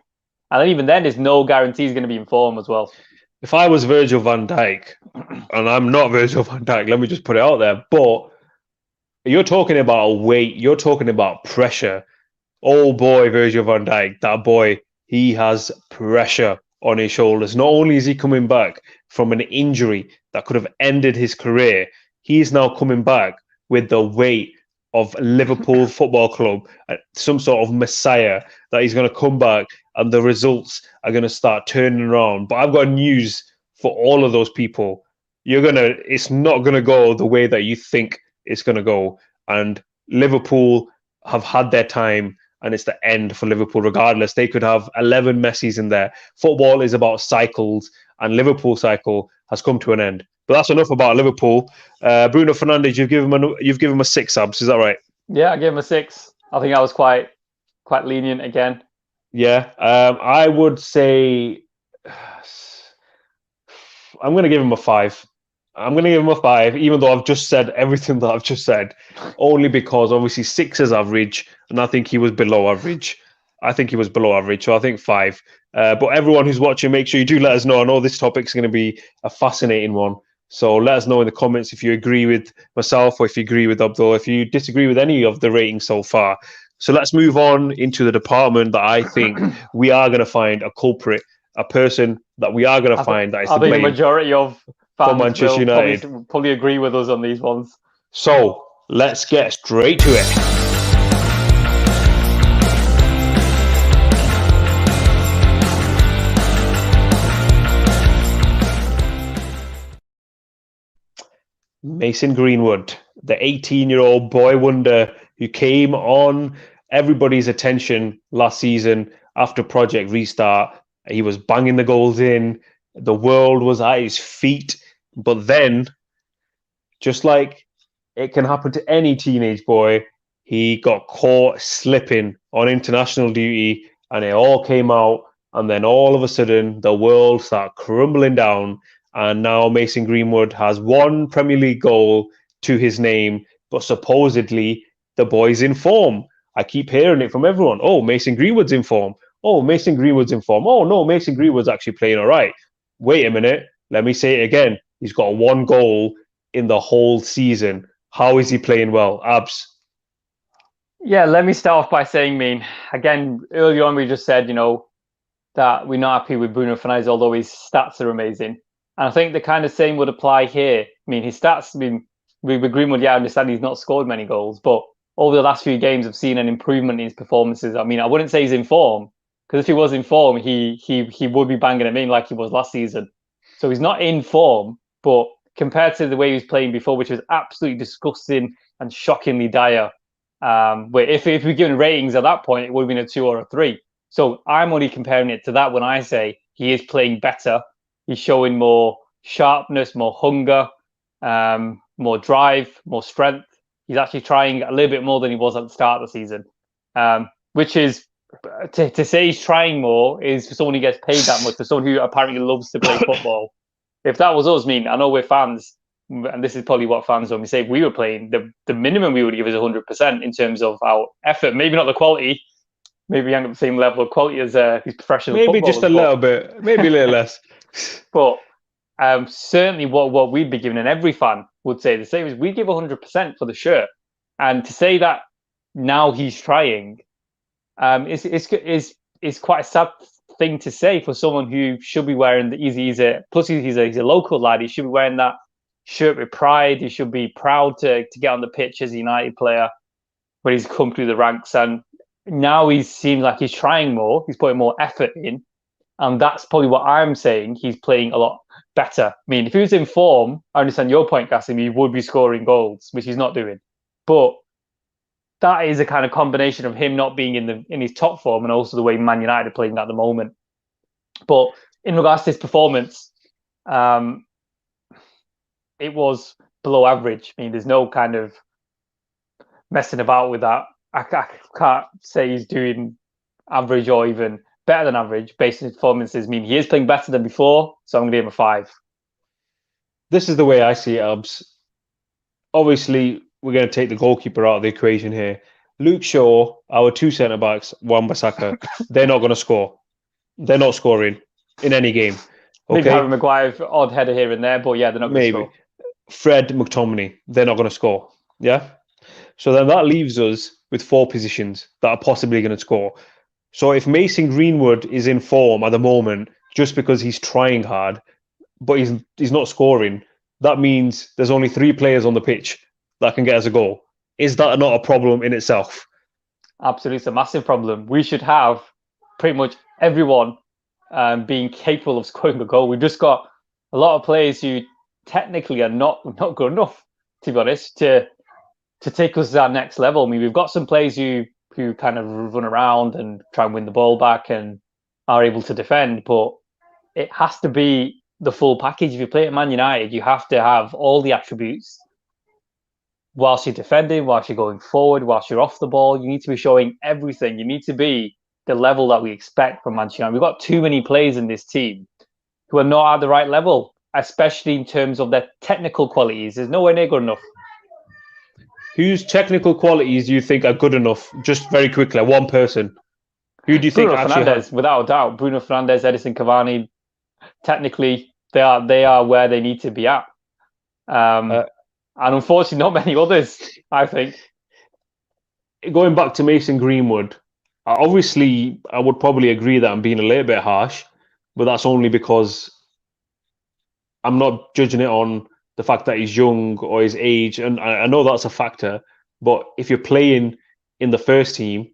S2: And even then, there's no guarantee he's going to be in form as well.
S1: if I was Virgil van Dijk, and I'm not Virgil van Dijk, let me just put it out there, but you're talking about weight, you're talking about pressure. Oh boy, Virgil van Dijk, that boy, he has pressure on his shoulders. Not only is he coming back from an injury that could have ended his career, he's now coming back with the weight of Liverpool Football Club, some sort of messiah that he's going to come back and the results are going to start turning around. But I've got news for all of those people. It's not going to go the way that you think it's going to go. And Liverpool have had their time, and it's the end for Liverpool regardless. They could have 11 Messis in there. Football is about cycles, and Liverpool cycle has come to an end. But that's enough about Liverpool. Bruno Fernandez, you've given him a 6 subs. Is that right?
S2: Yeah, I gave him a 6. I think I was quite lenient again.
S1: Yeah, I would say I'm going to give him a 5. I'm going to give him a 5, even though I've just said everything that I've just said, only because obviously 6 is average, and I think he was below average. So I think 5. But everyone who's watching, make sure you do let us know. I know this topic's going to be a fascinating one. So let us know in the comments if you agree with myself or if you agree with Abdul, if you disagree with any of the ratings so far. So let's move on into the department that I think we are going to find a culprit, a person that we are going to find that is to blame.
S2: I think the majority of fans
S1: Manchester United
S2: probably agree with us on these ones.
S1: So let's get straight to it. Mason Greenwood, the 18-year-old boy wonder who came on everybody's attention last season after Project Restart. He was banging the goals in. The world was at his feet. But then, just like it can happen to any teenage boy, he got caught slipping on international duty and it all came out. And then all of a sudden, the world started crumbling down. And now Mason Greenwood has 1 Premier League goal to his name, but supposedly the boy's in form. I keep hearing it from everyone. Oh, Mason Greenwood's in form. Oh, Mason Greenwood's in form. Oh, no, Mason Greenwood's actually playing all right. Wait a minute. Let me say it again. He's got 1 goal in the whole season. How is he playing well? Abs?
S2: Yeah, let me start off by saying, again, earlier on we just said, that we're not happy with Bruno Fernandez, although his stats are amazing. And I think the kind of same would apply here. His stats, with Greenwood, I understand he's not scored many goals, but over the last few games, I've seen an improvement in his performances. I wouldn't say he's in form, because if he was in form, he would be banging it in like he was last season. So he's not in form, but compared to the way he was playing before, which was absolutely disgusting and shockingly dire, where if we're given ratings at that point, it would have been a 2 or a 3. So I'm only comparing it to that when I say he is playing better. He's showing more sharpness, more hunger, more drive, more strength. He's actually trying a little bit more than he was at the start of the season, which is, to say he's trying more is for someone who gets paid that much, for someone who apparently loves to play football. If that was us, I know we're fans, and this is probably what fans when we say if we were playing, the minimum we would give is 100% in terms of our effort. Maybe not the quality. Maybe we haven't got the same level of quality as these professional footballers.
S1: Maybe just a little bit. Maybe a little less.
S2: But certainly what we'd be giving, and every fan would say the same, is we give 100% for the shirt. And to say that now he's trying is quite a sad thing to say for someone who should be wearing he's a local lad. He should be wearing that shirt with pride. He should be proud to get on the pitch as a United player when he's come through the ranks. And now he seems like he's trying more. He's putting more effort in. And that's probably what I'm saying. He's playing a lot better. If he was in form, I understand your point, Qasim, he would be scoring goals, which he's not doing. But that is a kind of combination of him not being in his top form and also the way Man United are playing at the moment. But in regards to his performance, it was below average. There's no kind of messing about with that. I can't say he's doing average or even better than average based on his performances. He is playing better than before, so I'm going to give him a 5.
S1: This is the way I see it, Abs. Obviously, we're going to take the goalkeeper out of the equation here. Luke Shaw, our 2 centre-backs, Wan-Bissaka, they're not going to score. They're not scoring in any game.
S2: Maybe
S1: Okay,
S2: Harry Maguire, odd header here and there, but yeah, they're not going to
S1: maybe
S2: score.
S1: Fred, McTominay, they're not going to score. Yeah. So then that leaves us with 4 positions that are possibly going to score. So if Mason Greenwood is in form at the moment, just because he's trying hard, but he's not scoring, that means there's only 3 players on the pitch that can get us a goal. Is that not a problem in itself?
S2: Absolutely, it's a massive problem. We should have pretty much everyone being capable of scoring a goal. We've just got a lot of players who technically are not good enough, to be honest, to take us to that next level. I mean, we've got some players who kind of run around and try and win the ball back and are able to defend, but it has to be the full package. If you play at Man United, you have to have all the attributes. Whilst you're defending, whilst you're going forward, whilst you're off the ball, you need to be showing everything. You need to be the level that we expect from Manchester United. We've got too many players in this team who are not at the right level, especially in terms of their technical qualities. There's nowhere near good enough.
S1: Whose technical qualities do you think are good enough? Just very quickly, one person. Who do you think
S2: Bruno
S1: actually
S2: Fernandez, without a doubt. Bruno Fernandez, Edison Cavani, technically, they are where they need to be at. And unfortunately, not many others, I think.
S1: Going back to Mason Greenwood, obviously, I would probably agree that I'm being a little bit harsh, but that's only because I'm not judging it on the fact that he's young or his age, and I know that's a factor. But if you're playing in the first team,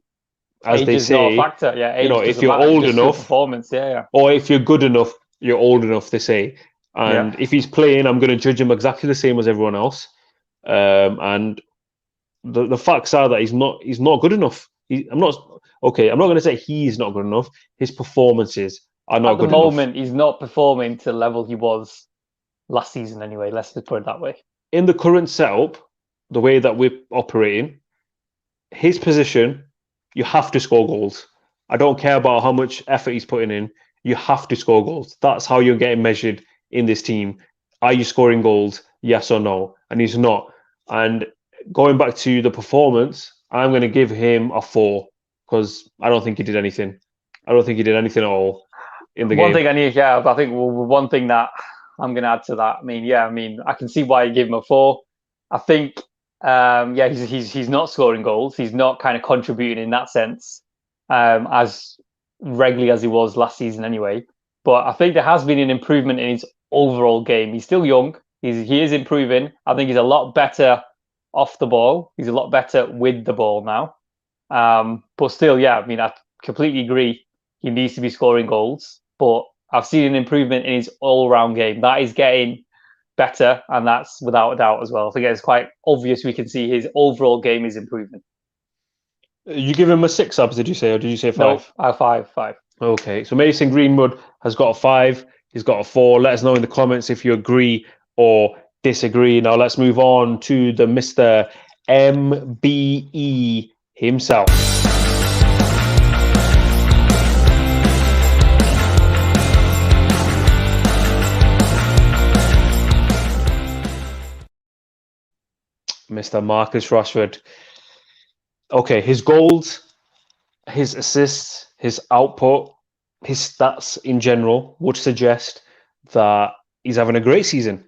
S1: as
S2: Age
S1: they
S2: is not a
S1: say,
S2: factor. Yeah, age
S1: if
S2: doesn't
S1: you're
S2: matter,
S1: old
S2: just your
S1: enough,
S2: performance. Yeah.
S1: or if you're good enough, you're old enough. They say, and
S2: Yeah.
S1: if he's playing, I'm going to judge him exactly the same as everyone else. And the facts are that he's not good enough. I'm not going to say he's not good enough. His performances are not
S2: At the
S1: good enough.
S2: moment, he's not performing to the level he was last season anyway. Let's just put it that way.
S1: In the current setup, the way that we're operating, his position, you have to score goals. I don't care about how much effort he's putting in. You have to score goals. That's how you're getting measured in this team. Are you scoring goals? Yes or no? And he's not. And going back to the performance, I'm going to give him a 4 because I don't think he did anything. I don't think he did anything at all in the game.
S2: I think one thing that I'm going to add to that. I mean, I can see why you give him a 4. I think, he's not scoring goals. He's not kind of contributing in that sense as regularly as he was last season anyway. But I think there has been an improvement in his overall game. He's still young. He is improving. I think he's a lot better off the ball. He's a lot better with the ball now. But still, I completely agree. He needs to be scoring goals. But I've seen an improvement in his all-round game. That is getting better, and that's without a doubt as well. I think it's quite obvious we can see his overall game is improving.
S1: You give him a 6, Abs, did you say, or did you say 5?
S2: No, 5.
S1: Okay, so Mason Greenwood has got a 5. He's got a 4. Let us know in the comments if you agree or disagree. Now let's move on to the Mr. MBE himself. Mr. Marcus Rashford. Okay, his goals, his assists, his output, his stats in general would suggest that he's having a great season.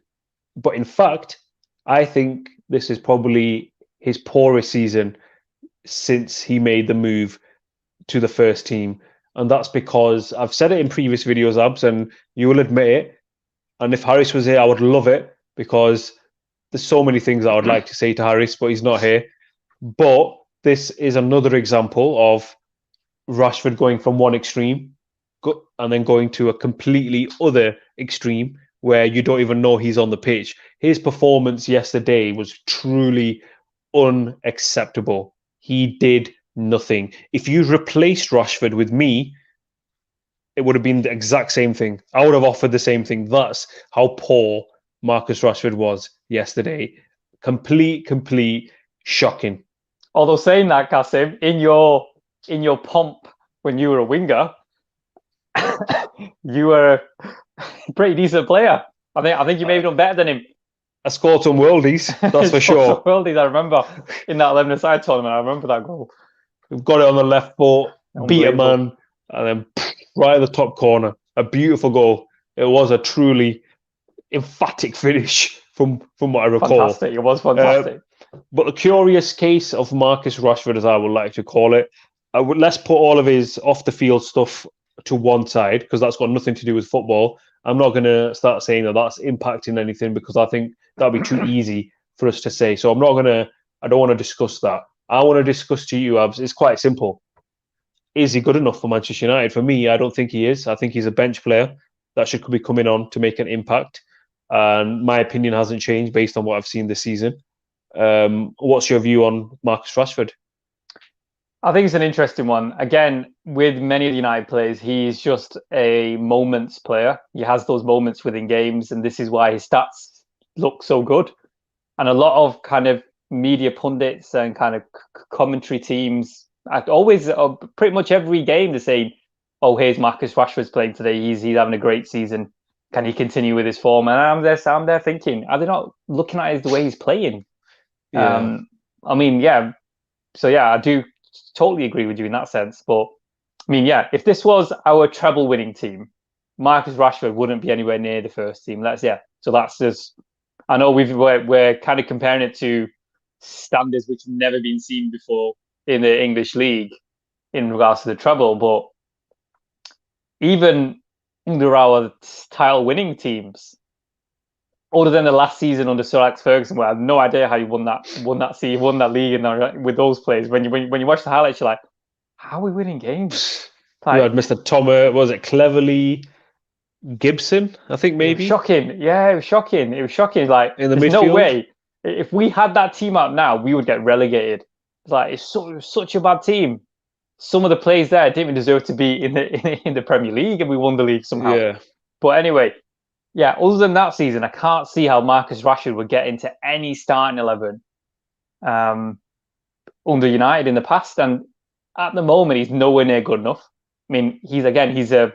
S1: But in fact, I think this is probably his poorest season since he made the move to the first team. And that's because I've said it in previous videos, Abs, and you will admit it. And if Harris was here, I would love it because there's so many things I would like to say to Harris, but he's not here. But this is another example of Rashford going from one extreme and then going to a completely other extreme where you don't even know he's on the pitch. His performance yesterday was truly unacceptable. He did nothing. If you replaced Rashford with me, it would have been the exact same thing. I would have offered the same thing. That's how poor Marcus Rashford was yesterday. Complete shocking.
S2: Although saying that, Qasim, in your pomp when you were a winger, you were a pretty decent player. I think you may have done better than him.
S1: I scored some worldies, that's for sure.
S2: Worldies, I remember in that 11-a-side tournament. I remember that goal.
S1: We've got it on the left foot, beat a man, and then right at the top corner. A beautiful goal. It was a truly emphatic finish from what I recall.
S2: Fantastic. It was fantastic.
S1: But the curious case of Marcus Rashford, as I would like to call it, let's put all of his off the field stuff to one side, because that's got nothing to do with football. I'm not going to start saying that that's impacting anything, because I think that'd be too easy for us to say. So I don't want to discuss that. I want to discuss to you, Abs. It's quite simple. Is he good enough for Manchester United? For me, I don't think he is. I think he's a bench player that should be coming on to make an impact. And my opinion hasn't changed based on what I've seen this season. What's your view on Marcus Rashford?
S2: I think it's an interesting one. Again, with many of the United players, he's just a moments player. He has those moments within games, and this is why his stats look so good. And a lot of kind of media pundits and kind of commentary teams, always, pretty much every game, they're saying, "Oh, here's Marcus Rashford's playing today. He's having a great season. Can he continue with his form?" And I'm there thinking, are they not looking at the way he's playing?
S1: Yeah.
S2: I mean, yeah. So yeah, I do totally agree with you in that sense. But I mean, yeah, if this was our treble-winning team, Marcus Rashford wouldn't be anywhere near the first team. So that's just. I know we're kind of comparing it to standards which have never been seen before in the English league in regards to the treble, but even under our title-winning teams, other than the last season under Sir Alex Ferguson, where I have no idea how you won that league and with those players. When you watch the highlights, you're like, how are we winning games?
S1: You had Mr. Thomas, was it Cleverly Gibson? I think maybe.
S2: It was shocking. Yeah, it was shocking. Like,
S1: in the
S2: there's
S1: midfield.
S2: No way. If we had that team out now, we would get relegated. It's like it was such a bad team. Some of the players there didn't even deserve to be in the Premier League, and we won the league somehow.
S1: Yeah.
S2: But anyway, yeah. Other than that season, I can't see how Marcus Rashford would get into any starting 11 under United in the past, and at the moment, he's nowhere near good enough. I mean, he's a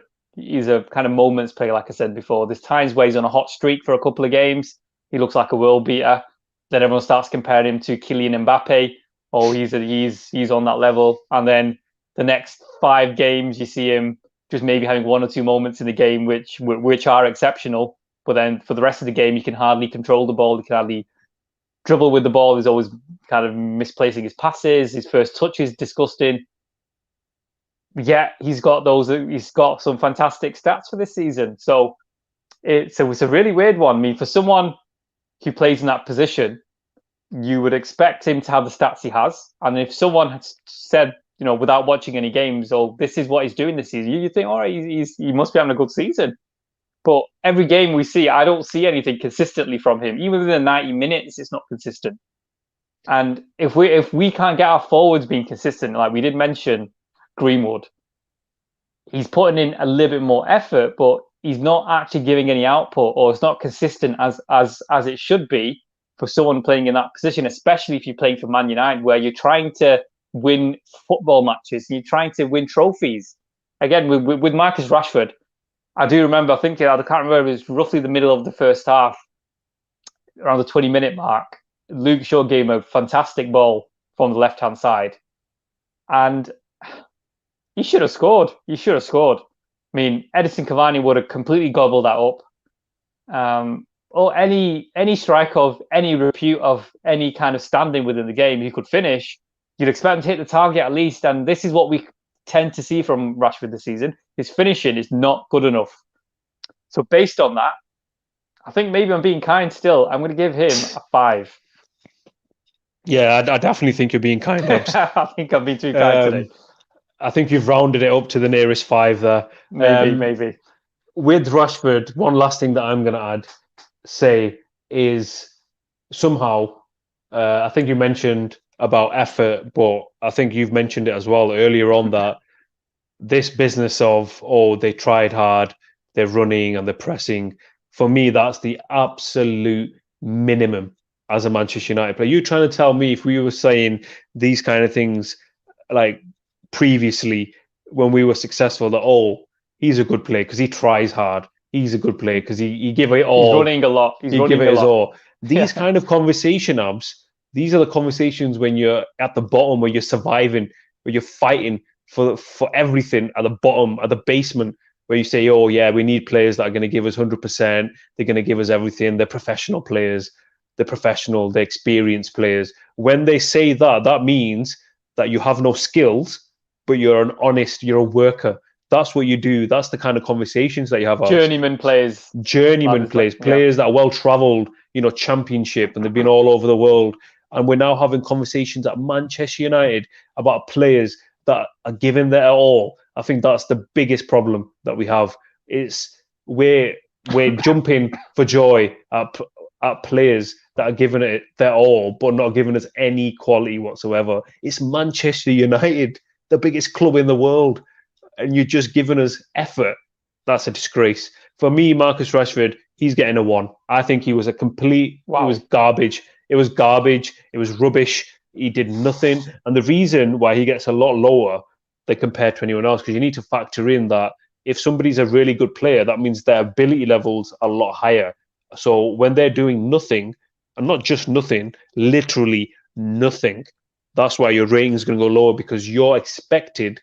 S2: kind of moments player, like I said before. There's times where he's on a hot streak for a couple of games. He looks like a world beater. Then everyone starts comparing him to Kylian Mbappe. Oh, he's on that level. And then the next 5 games, you see him just maybe having 1 or 2 moments in the game which are exceptional. But then for the rest of the game, he can hardly control the ball. He can hardly dribble with the ball. He's always kind of misplacing his passes. His first touch is disgusting. Yeah, he's got some fantastic stats for this season. So it's a really weird one. I mean, for someone who plays in that position, you would expect him to have the stats he has. And if someone had said, without watching any games, "Oh, this is what he's doing this season," you think, all right, he must be having a good season. But every game we see, I don't see anything consistently from him. Even within the 90 minutes, it's not consistent. And if we can't get our forwards being consistent, like we did mention Greenwood, he's putting in a little bit more effort, but he's not actually giving any output, or it's not consistent as it should be for someone playing in that position, especially if you're playing for Man United, where you're trying to win football matches and you're trying to win trophies. Again, with Marcus Rashford, I do remember, I can't remember, it was roughly the middle of the first half, around the 20-minute mark. Luke Shaw gave him a fantastic ball from the left-hand side. And he should have scored. I mean, Edison Cavani would have completely gobbled that up. Or any striker of any repute, of any kind of standing within the game who could finish, you'd expect him to hit the target at least. And this is what we tend to see from Rashford this season. His finishing is not good enough. So based on that, I think maybe I'm being kind still. I'm going to give him a 5.
S1: Yeah, I definitely think you're being kind.
S2: I think I'm being too kind today.
S1: I think you've rounded it up to the nearest 5 there.
S2: Maybe.
S1: With Rashford, one last thing that I'm going to say is somehow, I think you mentioned about effort, but I think you've mentioned it as well earlier on, that this business of, they tried hard, they're running and they're pressing, for me, that's the absolute minimum as a Manchester United player. You're trying to tell me, if we were saying these kind of things like previously when we were successful, that, he's a good player because he tries hard. He's a good player because he give it all.
S2: He's running a lot.
S1: He give it his all. These kind of conversation, Abs, these are the conversations when you're at the bottom, where you're surviving, where you're fighting for everything at the bottom, at the basement, where you say, oh, yeah, we need players that are going to give us 100%. They're going to give us everything. They're professional players. They're experienced players. When they say that, that means that you have no skills, but you're a worker. That's what you do. That's the kind of conversations that you have.
S2: Journeyman players.
S1: Players that are well-traveled, championship, and they've been all over the world. And we're now having conversations at Manchester United about players that are giving their all. I think that's the biggest problem that we have. We're jumping for joy at players that are giving it their all, but not giving us any quality whatsoever. It's Manchester United, the biggest club in the world, and you're just giving us effort. That's a disgrace. For me, Marcus Rashford, he's getting a 1. I think he was a complete. Wow. It was garbage. It was garbage. It was rubbish. He did nothing. And the reason why he gets a lot lower than compared to anyone else, because you need to factor in that if somebody's a really good player, that means their ability levels are a lot higher. So when they're doing nothing, and not just nothing, literally nothing, that's why your rating is going to go lower, because you're expected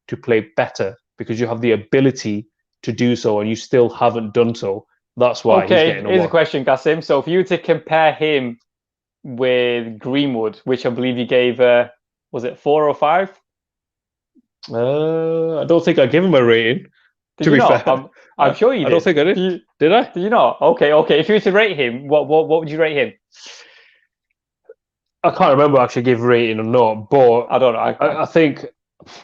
S1: to play better because you have the ability to do so, and you still haven't done so. That's why he's getting a 1.
S2: Here's a question, Qasim. So if you were to compare him with Greenwood, which I believe you gave, was it 4 or 5?
S1: I don't think I gave him a rating. To be fair,
S2: I'm sure you did.
S1: I don't think I did. Did I?
S2: Did you not? Okay. If you were to rate him, what would you rate him?
S1: I can't remember actually give rating or not, but
S2: I don't know.
S1: I think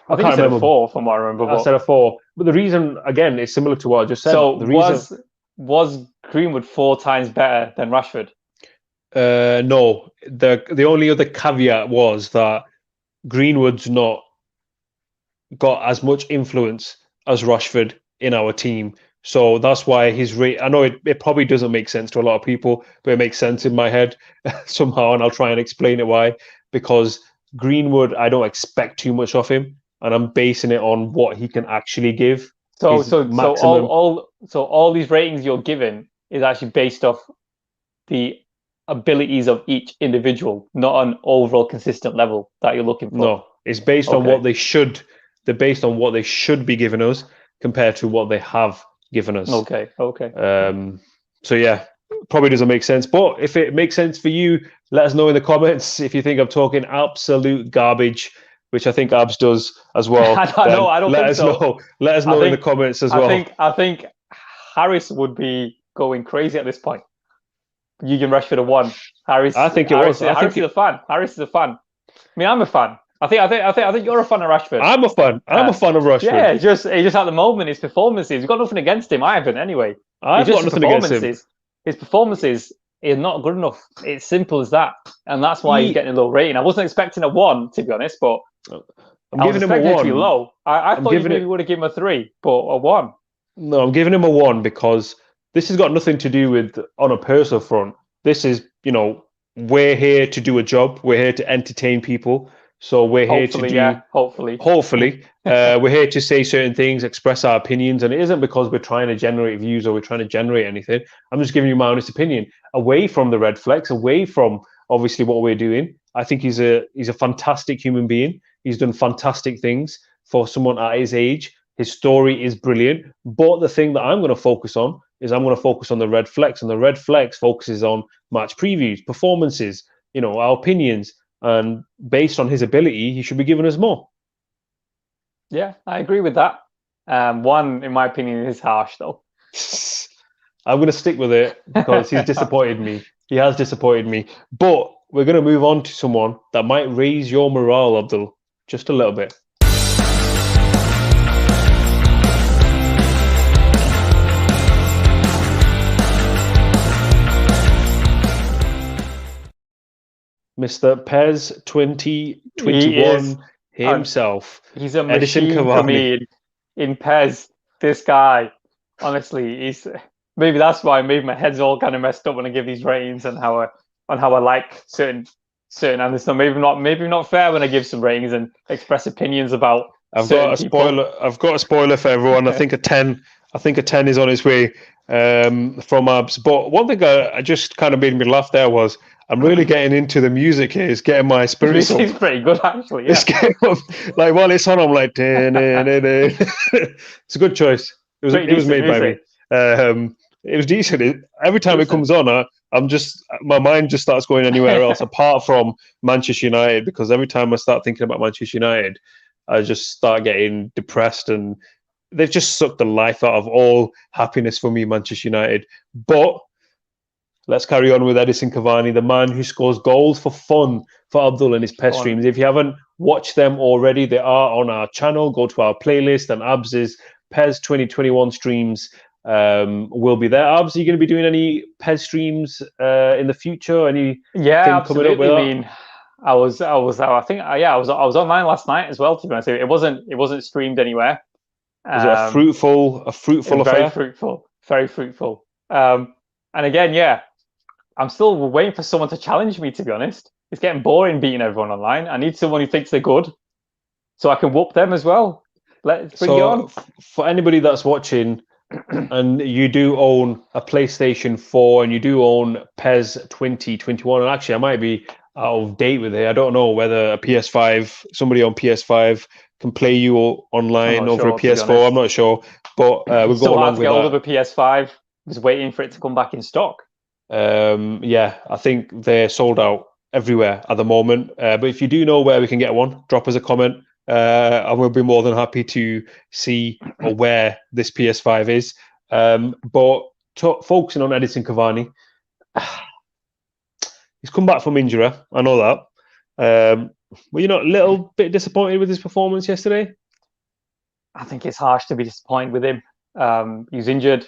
S2: I can't remember. 4 from what I remember.
S1: I said a 4, but the reason again is similar to what I just said.
S2: So
S1: the reason
S2: was Greenwood 4 times better than Rashford?
S1: No. The only other caveat was that Greenwood's not got as much influence as Rashford in our team. So that's why his rate, I know it probably doesn't make sense to a lot of people, but it makes sense in my head somehow, and I'll try and explain it why. Because Greenwood, I don't expect too much of him, and I'm basing it on what he can actually give.
S2: So all these ratings you're given is actually based off the abilities of each individual, not an overall consistent level that you're looking for.
S1: No, it's based on what they should. They're based on what they should be giving us compared to what they have given us.
S2: Okay.
S1: So yeah, probably doesn't make sense. But if it makes sense for you, let us know in the comments. If you think I'm talking absolute garbage, which I think Abs does as well.
S2: I don't think so.
S1: Let us know in the comments as well.
S2: I think Harris would be going crazy at this point. You give Rashford a 1. Harris.
S1: I think it was.
S2: Harris is a fan. Harris is a fan. I mean, I'm a fan. I think you're a fan of Rashford.
S1: I'm a fan. I'm a fan of Rashford.
S2: Yeah, just at the moment, his performances. We've got nothing against him. I haven't anyway.
S1: I've got nothing against him.
S2: His performances is not good enough. It's simple as that, and that's why he's getting a low rating. I wasn't expecting a 1, to be honest, but
S1: I'm giving him a 1.
S2: To be low. I thought you maybe would have given him a 3, but a 1.
S1: No, I'm giving him a 1 because this has got nothing to do with on a personal front. This is, we're here to do a job. We're here to entertain people. So we're here to do.
S2: Hopefully,
S1: we're here to say certain things, express our opinions, and it isn't because we're trying to generate views or we're trying to generate anything. I'm just giving you my honest opinion, away from the RedFlex, away from obviously what we're doing. I think he's a fantastic human being. He's done fantastic things for someone at his age. His story is brilliant. But the thing that I'm going to focus on is I'm going to focus on the RedFlex, and the RedFlex focuses on match previews, performances, our opinions. And based on his ability, he should be giving us more.
S2: Yeah, I agree with that. 1, in my opinion, is harsh, though.
S1: I'm going to stick with it because he's disappointed me. He has disappointed me. But we're going to move on to someone that might raise your morale, Abdul, just a little bit. Mr. Pez 2021 himself.
S2: He's a machine for me in Pez. This guy, honestly, maybe that's why my head's all kind of messed up when I give these ratings and how I like certain Anderson. Maybe not fair when I give some ratings and express opinions about.
S1: I've got a spoiler for everyone. Okay. I think a 10 is on its way from Abs. But one thing I just kind of made me laugh there was I'm really getting into the music here. It's getting my spirits up.
S2: It's pretty good, actually. Yeah.
S1: It's getting up. Like while it's on, I'm like, it's a good choice.
S2: Pretty
S1: it was
S2: decent
S1: made by me. It was decent. Every time it comes on, my mind just starts going anywhere else apart from Manchester United, because every time I start thinking about Manchester United, I just start getting depressed, and they've just sucked the life out of all happiness for me, Manchester United. But let's carry on with Edison Cavani, the man who scores goals for fun for Abdul and his PES streams. If you haven't watched them already, they are on our channel. Go to our playlist, and Abs's PES 2021 streams will be there. Abs, are you going to be doing any PES streams in the future? Any
S2: absolutely. I mean, I was online last night as well. To be honest, it wasn't streamed anywhere.
S1: Was it a fruitful affair?
S2: Very fruitful. And again, I'm still waiting for someone to challenge me, to be honest. It's getting boring beating everyone online. I need someone who thinks they're good so I can whoop them as well. Let's bring it on.
S1: For anybody that's watching and you do own a PlayStation 4 and you do own PES 2021, and actually I might be out of date with it. I don't know whether a PS5, somebody on PS5 can play you online over a PS4. I'm not sure. But we've got along with that.
S2: Get hold of a PS5. Just waiting for it to come back in stock.
S1: I think they're sold out everywhere at the moment. But if you do know where we can get one, drop us a comment. And we'll be more than happy to see where this PS5 is. But focusing on Edison Cavani, he's come back from injury. I know that. Were you not a little bit disappointed with his performance yesterday?
S2: I think it's harsh to be disappointed with him. He was injured.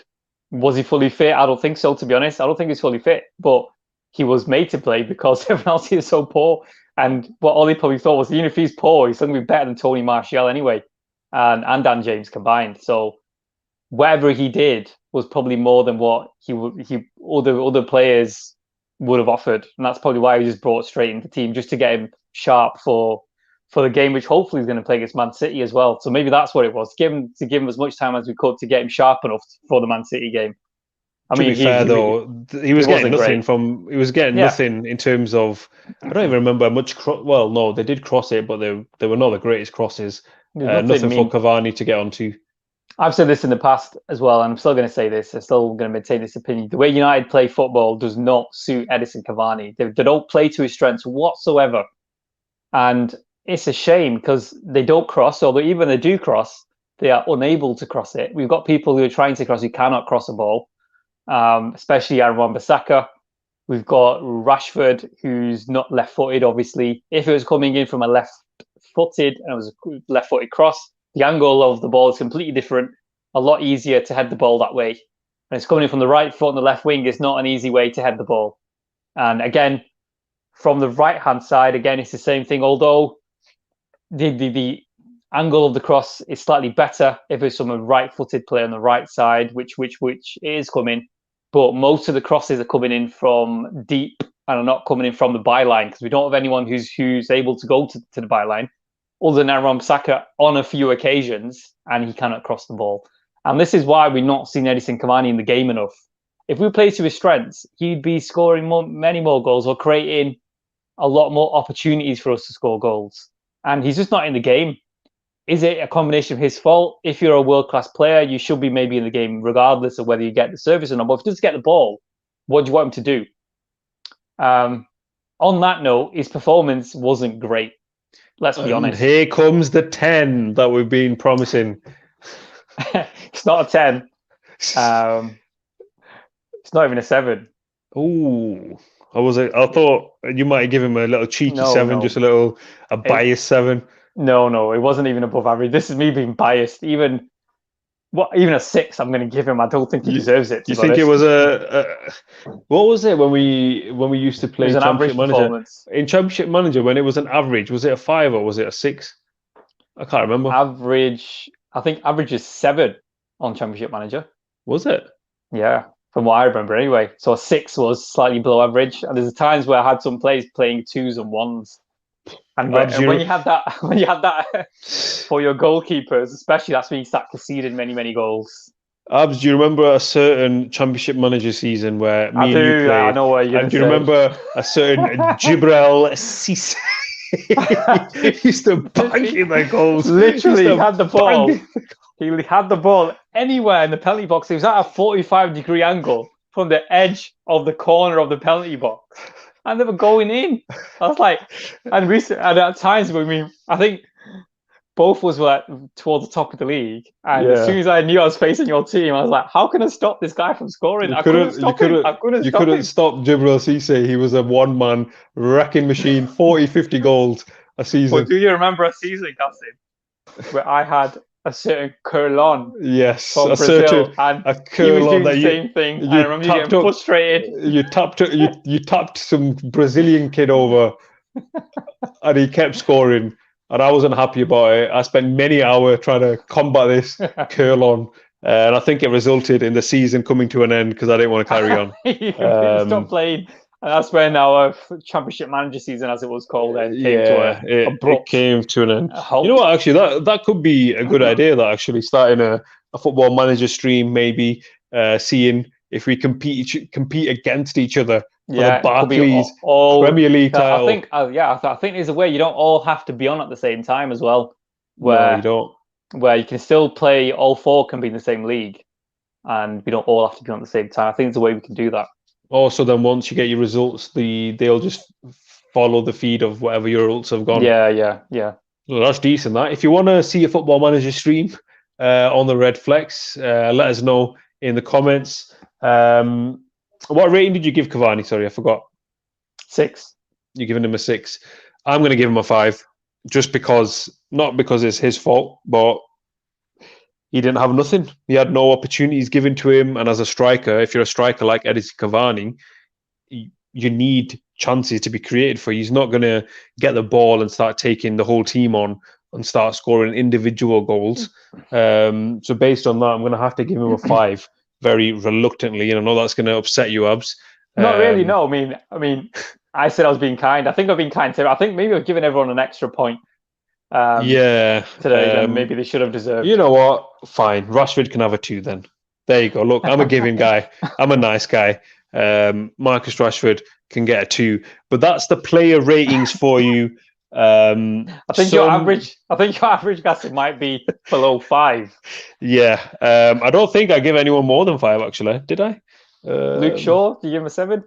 S2: Was he fully fit? I don't think so, to be honest. I don't think he's fully fit, but he was made to play because everyone else is so poor. And what Ollie probably thought was, even if he's poor, he's going to be better than Tony Martial anyway, and Dan James combined. So whatever he did was probably more than what other players would have offered, and that's probably why he was just brought straight into the team, just to get him sharp for the game, which hopefully he's going to play against Man City as well. So maybe that's what it was, to give him as much time as we could to get him sharp enough for the Man City game.
S1: To be fair, he was getting nothing He was getting nothing in terms of. I don't even remember much. Well, no, they did cross it, but they were not the greatest crosses. Nothing for Cavani to get onto.
S2: I've said this in the past as well, and I'm still going to say this. I'm still going to maintain this opinion. The way United play football does not suit Edison Cavani. They don't play to his strengths whatsoever, and it's a shame because they don't cross. Although even they do cross, they are unable to cross it. We've got people who are trying to cross who cannot cross a ball. Especially Aaron Wan-Bissaka. We've got Rashford, who's not left-footed, obviously. If it was coming in from a left-footed and it was a left-footed cross, the angle of the ball is completely different, a lot easier to head the ball that way. And it's coming in from the right foot on the left wing, it's not an easy way to head the ball. And again, from the right-hand side, again, it's the same thing, although the angle of the cross is slightly better if it's from a right-footed player on the right side, which is coming. But most of the crosses are coming in from deep and are not coming in from the byline, because we don't have anyone who's able to go to the byline, other than Aaron Wan-Bissaka on a few occasions, and he cannot cross the ball. And this is why we've not seen Edison Cavani in the game enough. If we play to his strengths, he'd be scoring many more goals or creating a lot more opportunities for us to score goals. And he's just not in the game. Is it a combination of his fault? If you're a world-class player, you should be maybe in the game regardless of whether you get the service or not. But if he doesn't get the ball, what do you want him to do? On that note, his performance wasn't great. Let's be honest.
S1: Here comes the 10 that we've been promising.
S2: It's not a 10. It's not even a 7.
S1: Ooh. I thought you might give him a little cheeky 7, just a biased 7.
S2: No, it wasn't even above average. This is me being biased. Even a 6, I'm going to give him. I don't think he deserves it.
S1: You think it was what was it when we used to play Championship Manager? In Championship Manager, when it was an average, was it a 5 or was it a 6? I can't remember.
S2: Average. I think average is 7 on Championship Manager.
S1: Was it?
S2: Yeah, from what I remember anyway. So a 6 was slightly below average. And there's times where I had some players playing 2s and 1s. And when you have that for your goalkeepers, especially, that's when you start conceding many goals.
S1: Abs, do you remember a certain Championship Manager season where me and you played?
S2: I know what you're going to say.
S1: Do you remember a certain Jibril Cisse? He used to bang in the goals.
S2: Literally, he had the ball. He had the ball anywhere in the penalty box. He was at a 45-degree angle from the edge of the corner of the penalty box, and they were going in. I was like, and at times, I think both was like towards the top of the league, and as soon as I knew I was facing your team, I was like, how can I stop this guy from scoring? I couldn't stop him.
S1: You couldn't stop Jibril Cisse. He was a one-man wrecking machine, 40, 50 goals a season.
S2: But do you remember a season, Qasim, where I had a certain Curlon from Brazil, and he was doing the same thing, and I remember you getting frustrated.
S1: You tapped some Brazilian kid over, and he kept scoring, and I wasn't happy about it. I spent many hours trying to combat this Curlon, and I think it resulted in the season coming to an end because I didn't want to carry on.
S2: You stopped playing. And that's when our championship manager season, as it was called, came it
S1: came to an end. You know what? Actually, that could be a good idea. That actually starting a football manager stream, maybe seeing if we compete against each other for the Barclays Premier League title.
S2: I think there's a way you don't all have to be on at the same time as well.
S1: Where you don't.
S2: Where you can still play. All four can be in the same league, and we don't all have to be on at the same time. I think there's a way we can do that.
S1: Also, then once you get your results, they'll just follow the feed of whatever your results have gone.
S2: Yeah.
S1: Well, that's decent. That if you want to see a football manager stream on the RedFlex, let us know in the comments. What rating did you give Cavani? Sorry, I forgot.
S2: 6.
S1: You're giving him a 6. I'm going to give him a 5, just because, not because it's his fault, but he didn't have nothing. He had no opportunities given to him. And as a striker, if you're a striker like Edison Cavani, you need chances to be created for you. He's not going to get the ball and start taking the whole team on and start scoring individual goals. So based on that, I'm going to have to give him a 5 very reluctantly. And I know that's going to upset you, Abs.
S2: Not really, no. I mean, I said I was being kind. I think I've been kind too. I think maybe I've given everyone an extra point. Today, then maybe they should have deserved.
S1: You know what? Fine. Rashford can have a 2 then. There you go. Look, I'm a giving guy. I'm a nice guy. Marcus Rashford can get a 2, but that's the player ratings for you.
S2: I think your average Qasim might be below 5.
S1: Yeah. I don't think I give anyone more than 5. Actually, did I?
S2: Luke Shaw, do you give him a 7?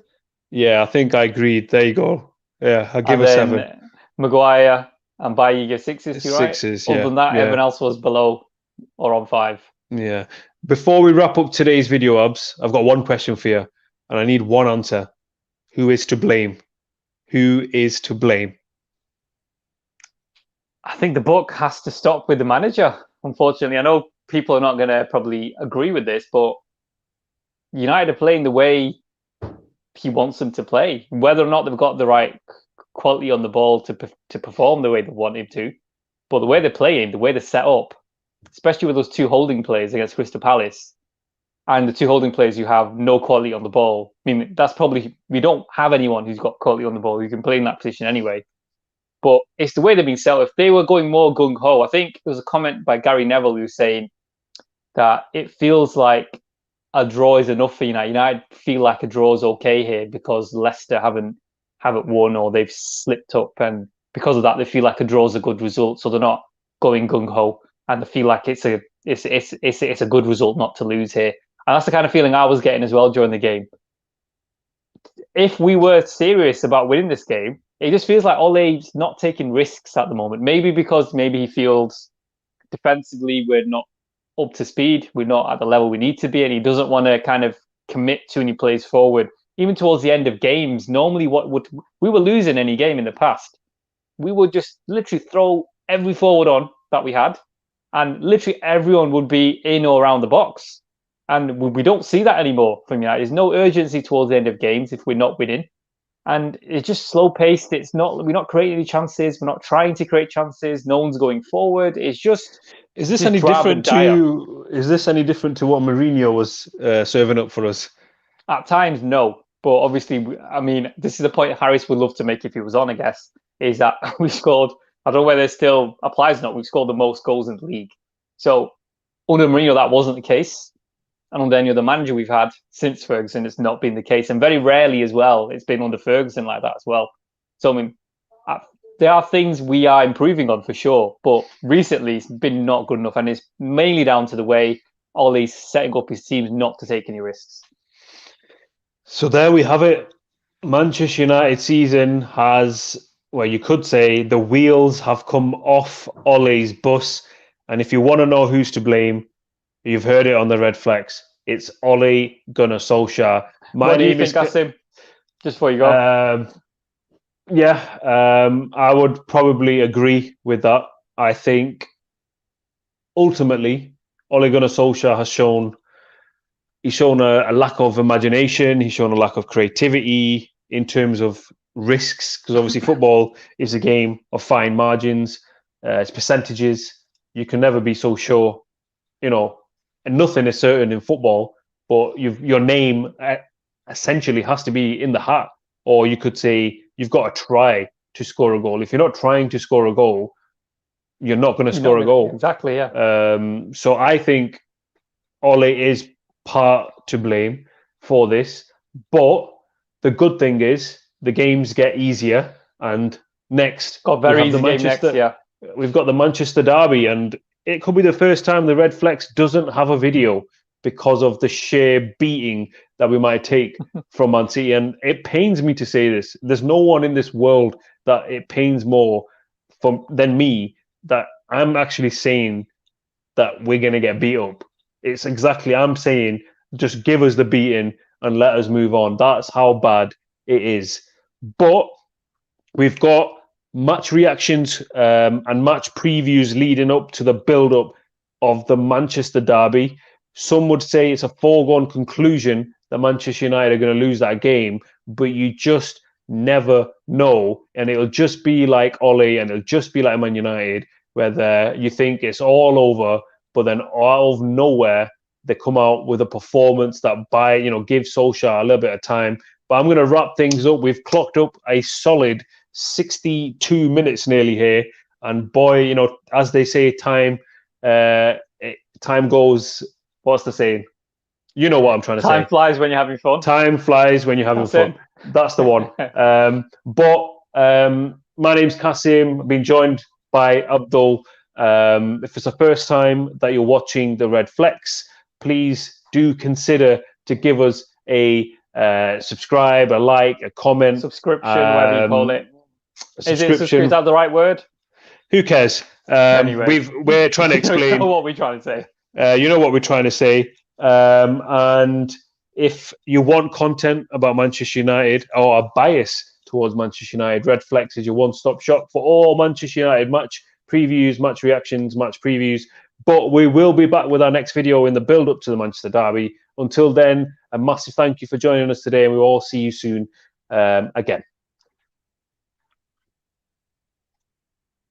S1: Yeah, I think I agreed. There you go. Yeah, I give a 7.
S2: Maguire and Bailly give 6s, you right?
S1: 6s,
S2: Other than that, everyone else was below or on 5.
S1: Yeah. Before we wrap up today's video, Abs, I've got one question for you, and I need one answer. Who is to blame? Who is to blame?
S2: I think the book has to stop with the manager, unfortunately. I know people are not going to probably agree with this, but United are playing the way he wants them to play. Whether or not they've got the right quality on the ball to perform the way they want him to, but the way they're playing, the way they're set up, especially with those 2 holding players against Crystal Palace, and the 2 holding players who have no quality on the ball. I mean, that's probably, we don't have anyone who's got quality on the ball who can play in that position anyway. But it's the way they've been set up. If they were going more gung-ho, I think there was a comment by Gary Neville who was saying that it feels like a draw is enough for United. United feel like a draw is okay here because Leicester haven't won or they've slipped up, and because of that they feel like a draw is a good result, so they're not going gung-ho, and they feel like it's a good result not to lose here. And that's the kind of feeling I was getting as well during the game. If we were serious about winning this game, it just feels like Ole's not taking risks at the moment. Maybe because he feels defensively we're not up to speed, we're not at the level we need to be, and he doesn't want to kind of commit too many plays forward. Even towards the end of games, normally we were losing any game in the past, we would just literally throw every forward on that we had, and literally everyone would be in or around the box. And we don't see that anymore from United. There's no urgency towards the end of games if we're not winning. And it's just slow paced. We're not creating any chances. We're not trying to create chances. No one's going forward. It's just.
S1: Is this any different to what Mourinho was serving up for us?
S2: At times, no. But obviously, I mean, this is the point Harris would love to make if he was on, I guess, is that we scored, I don't know whether it still applies or not, we scored the most goals in the league. So under Mourinho, that wasn't the case. And under any other manager we've had since Ferguson, it's not been the case. And very rarely as well, it's been under Ferguson like that as well. So, I mean, there are things we are improving on for sure, but recently it's been not good enough, and it's mainly down to the way Ollie's setting up his teams not to take any risks.
S1: So there we have it. Manchester United season has, well, you could say the wheels have come off Ollie's bus. And if you want to know who's to blame, you've heard it on the RedFlex. It's Ole Gunnar Solskjaer.
S2: What do you think, Qasim? Just before you go.
S1: I would probably agree with that. I think ultimately, Ole Gunnar Solskjaer has shown a lack of imagination. He's shown a lack of creativity in terms of risks, because obviously football is a game of fine margins. It's percentages. You can never be so sure, and nothing is certain in football. But your name essentially has to be in the hat, or you could say you've got to try to score a goal. If you're not trying to score a goal, you're not going to score a goal.
S2: Exactly, yeah.
S1: So I think Ole is part to blame for this, but the good thing is the games get easier, and next
S2: got very easy game next. Yeah,
S1: we've got the Manchester derby, and it could be the first time the RedFlex doesn't have a video because of the sheer beating that we might take from Man City. And it pains me to say this. There's no one in this world that it pains more than me that I'm actually saying that we're going to get beat up. It's exactly, I'm saying, just give us the beating and let us move on. That's how bad it is. But we've got match reactions and match previews leading up to the build-up of the Manchester derby. Some would say it's a foregone conclusion that Manchester United are going to lose that game, but you just never know. And it'll just be like Ole, and it'll just be like Man United, where you think it's all over, but then out of nowhere, they come out with a performance that gives Solskjaer a little bit of time. But I'm going to wrap things up. We've clocked up a solid 62 minutes nearly here. And boy, as they say, time goes, what's the saying? You know what I'm trying to say.
S2: Time flies when you're having fun.
S1: Time flies when you're having fun. That's the one. My name's Qasim. I've been joined by Abdul. If it's the first time that you're watching the RedFlex, please do consider to give us a subscribe, a like, a comment.
S2: Subscription, whatever you call it. Is that the right word?
S1: Who cares?
S2: Anyway.
S1: We're trying to explain.
S2: You know what we're trying to say.
S1: You know what we're trying to say. And if you want content about Manchester United or a bias towards Manchester United, RedFlex is your one-stop shop for all Manchester United match previews, match reactions, match previews. But we will be back with our next video in the build-up to the Manchester derby. Until then, a massive thank you for joining us today, and we will all see you soon again.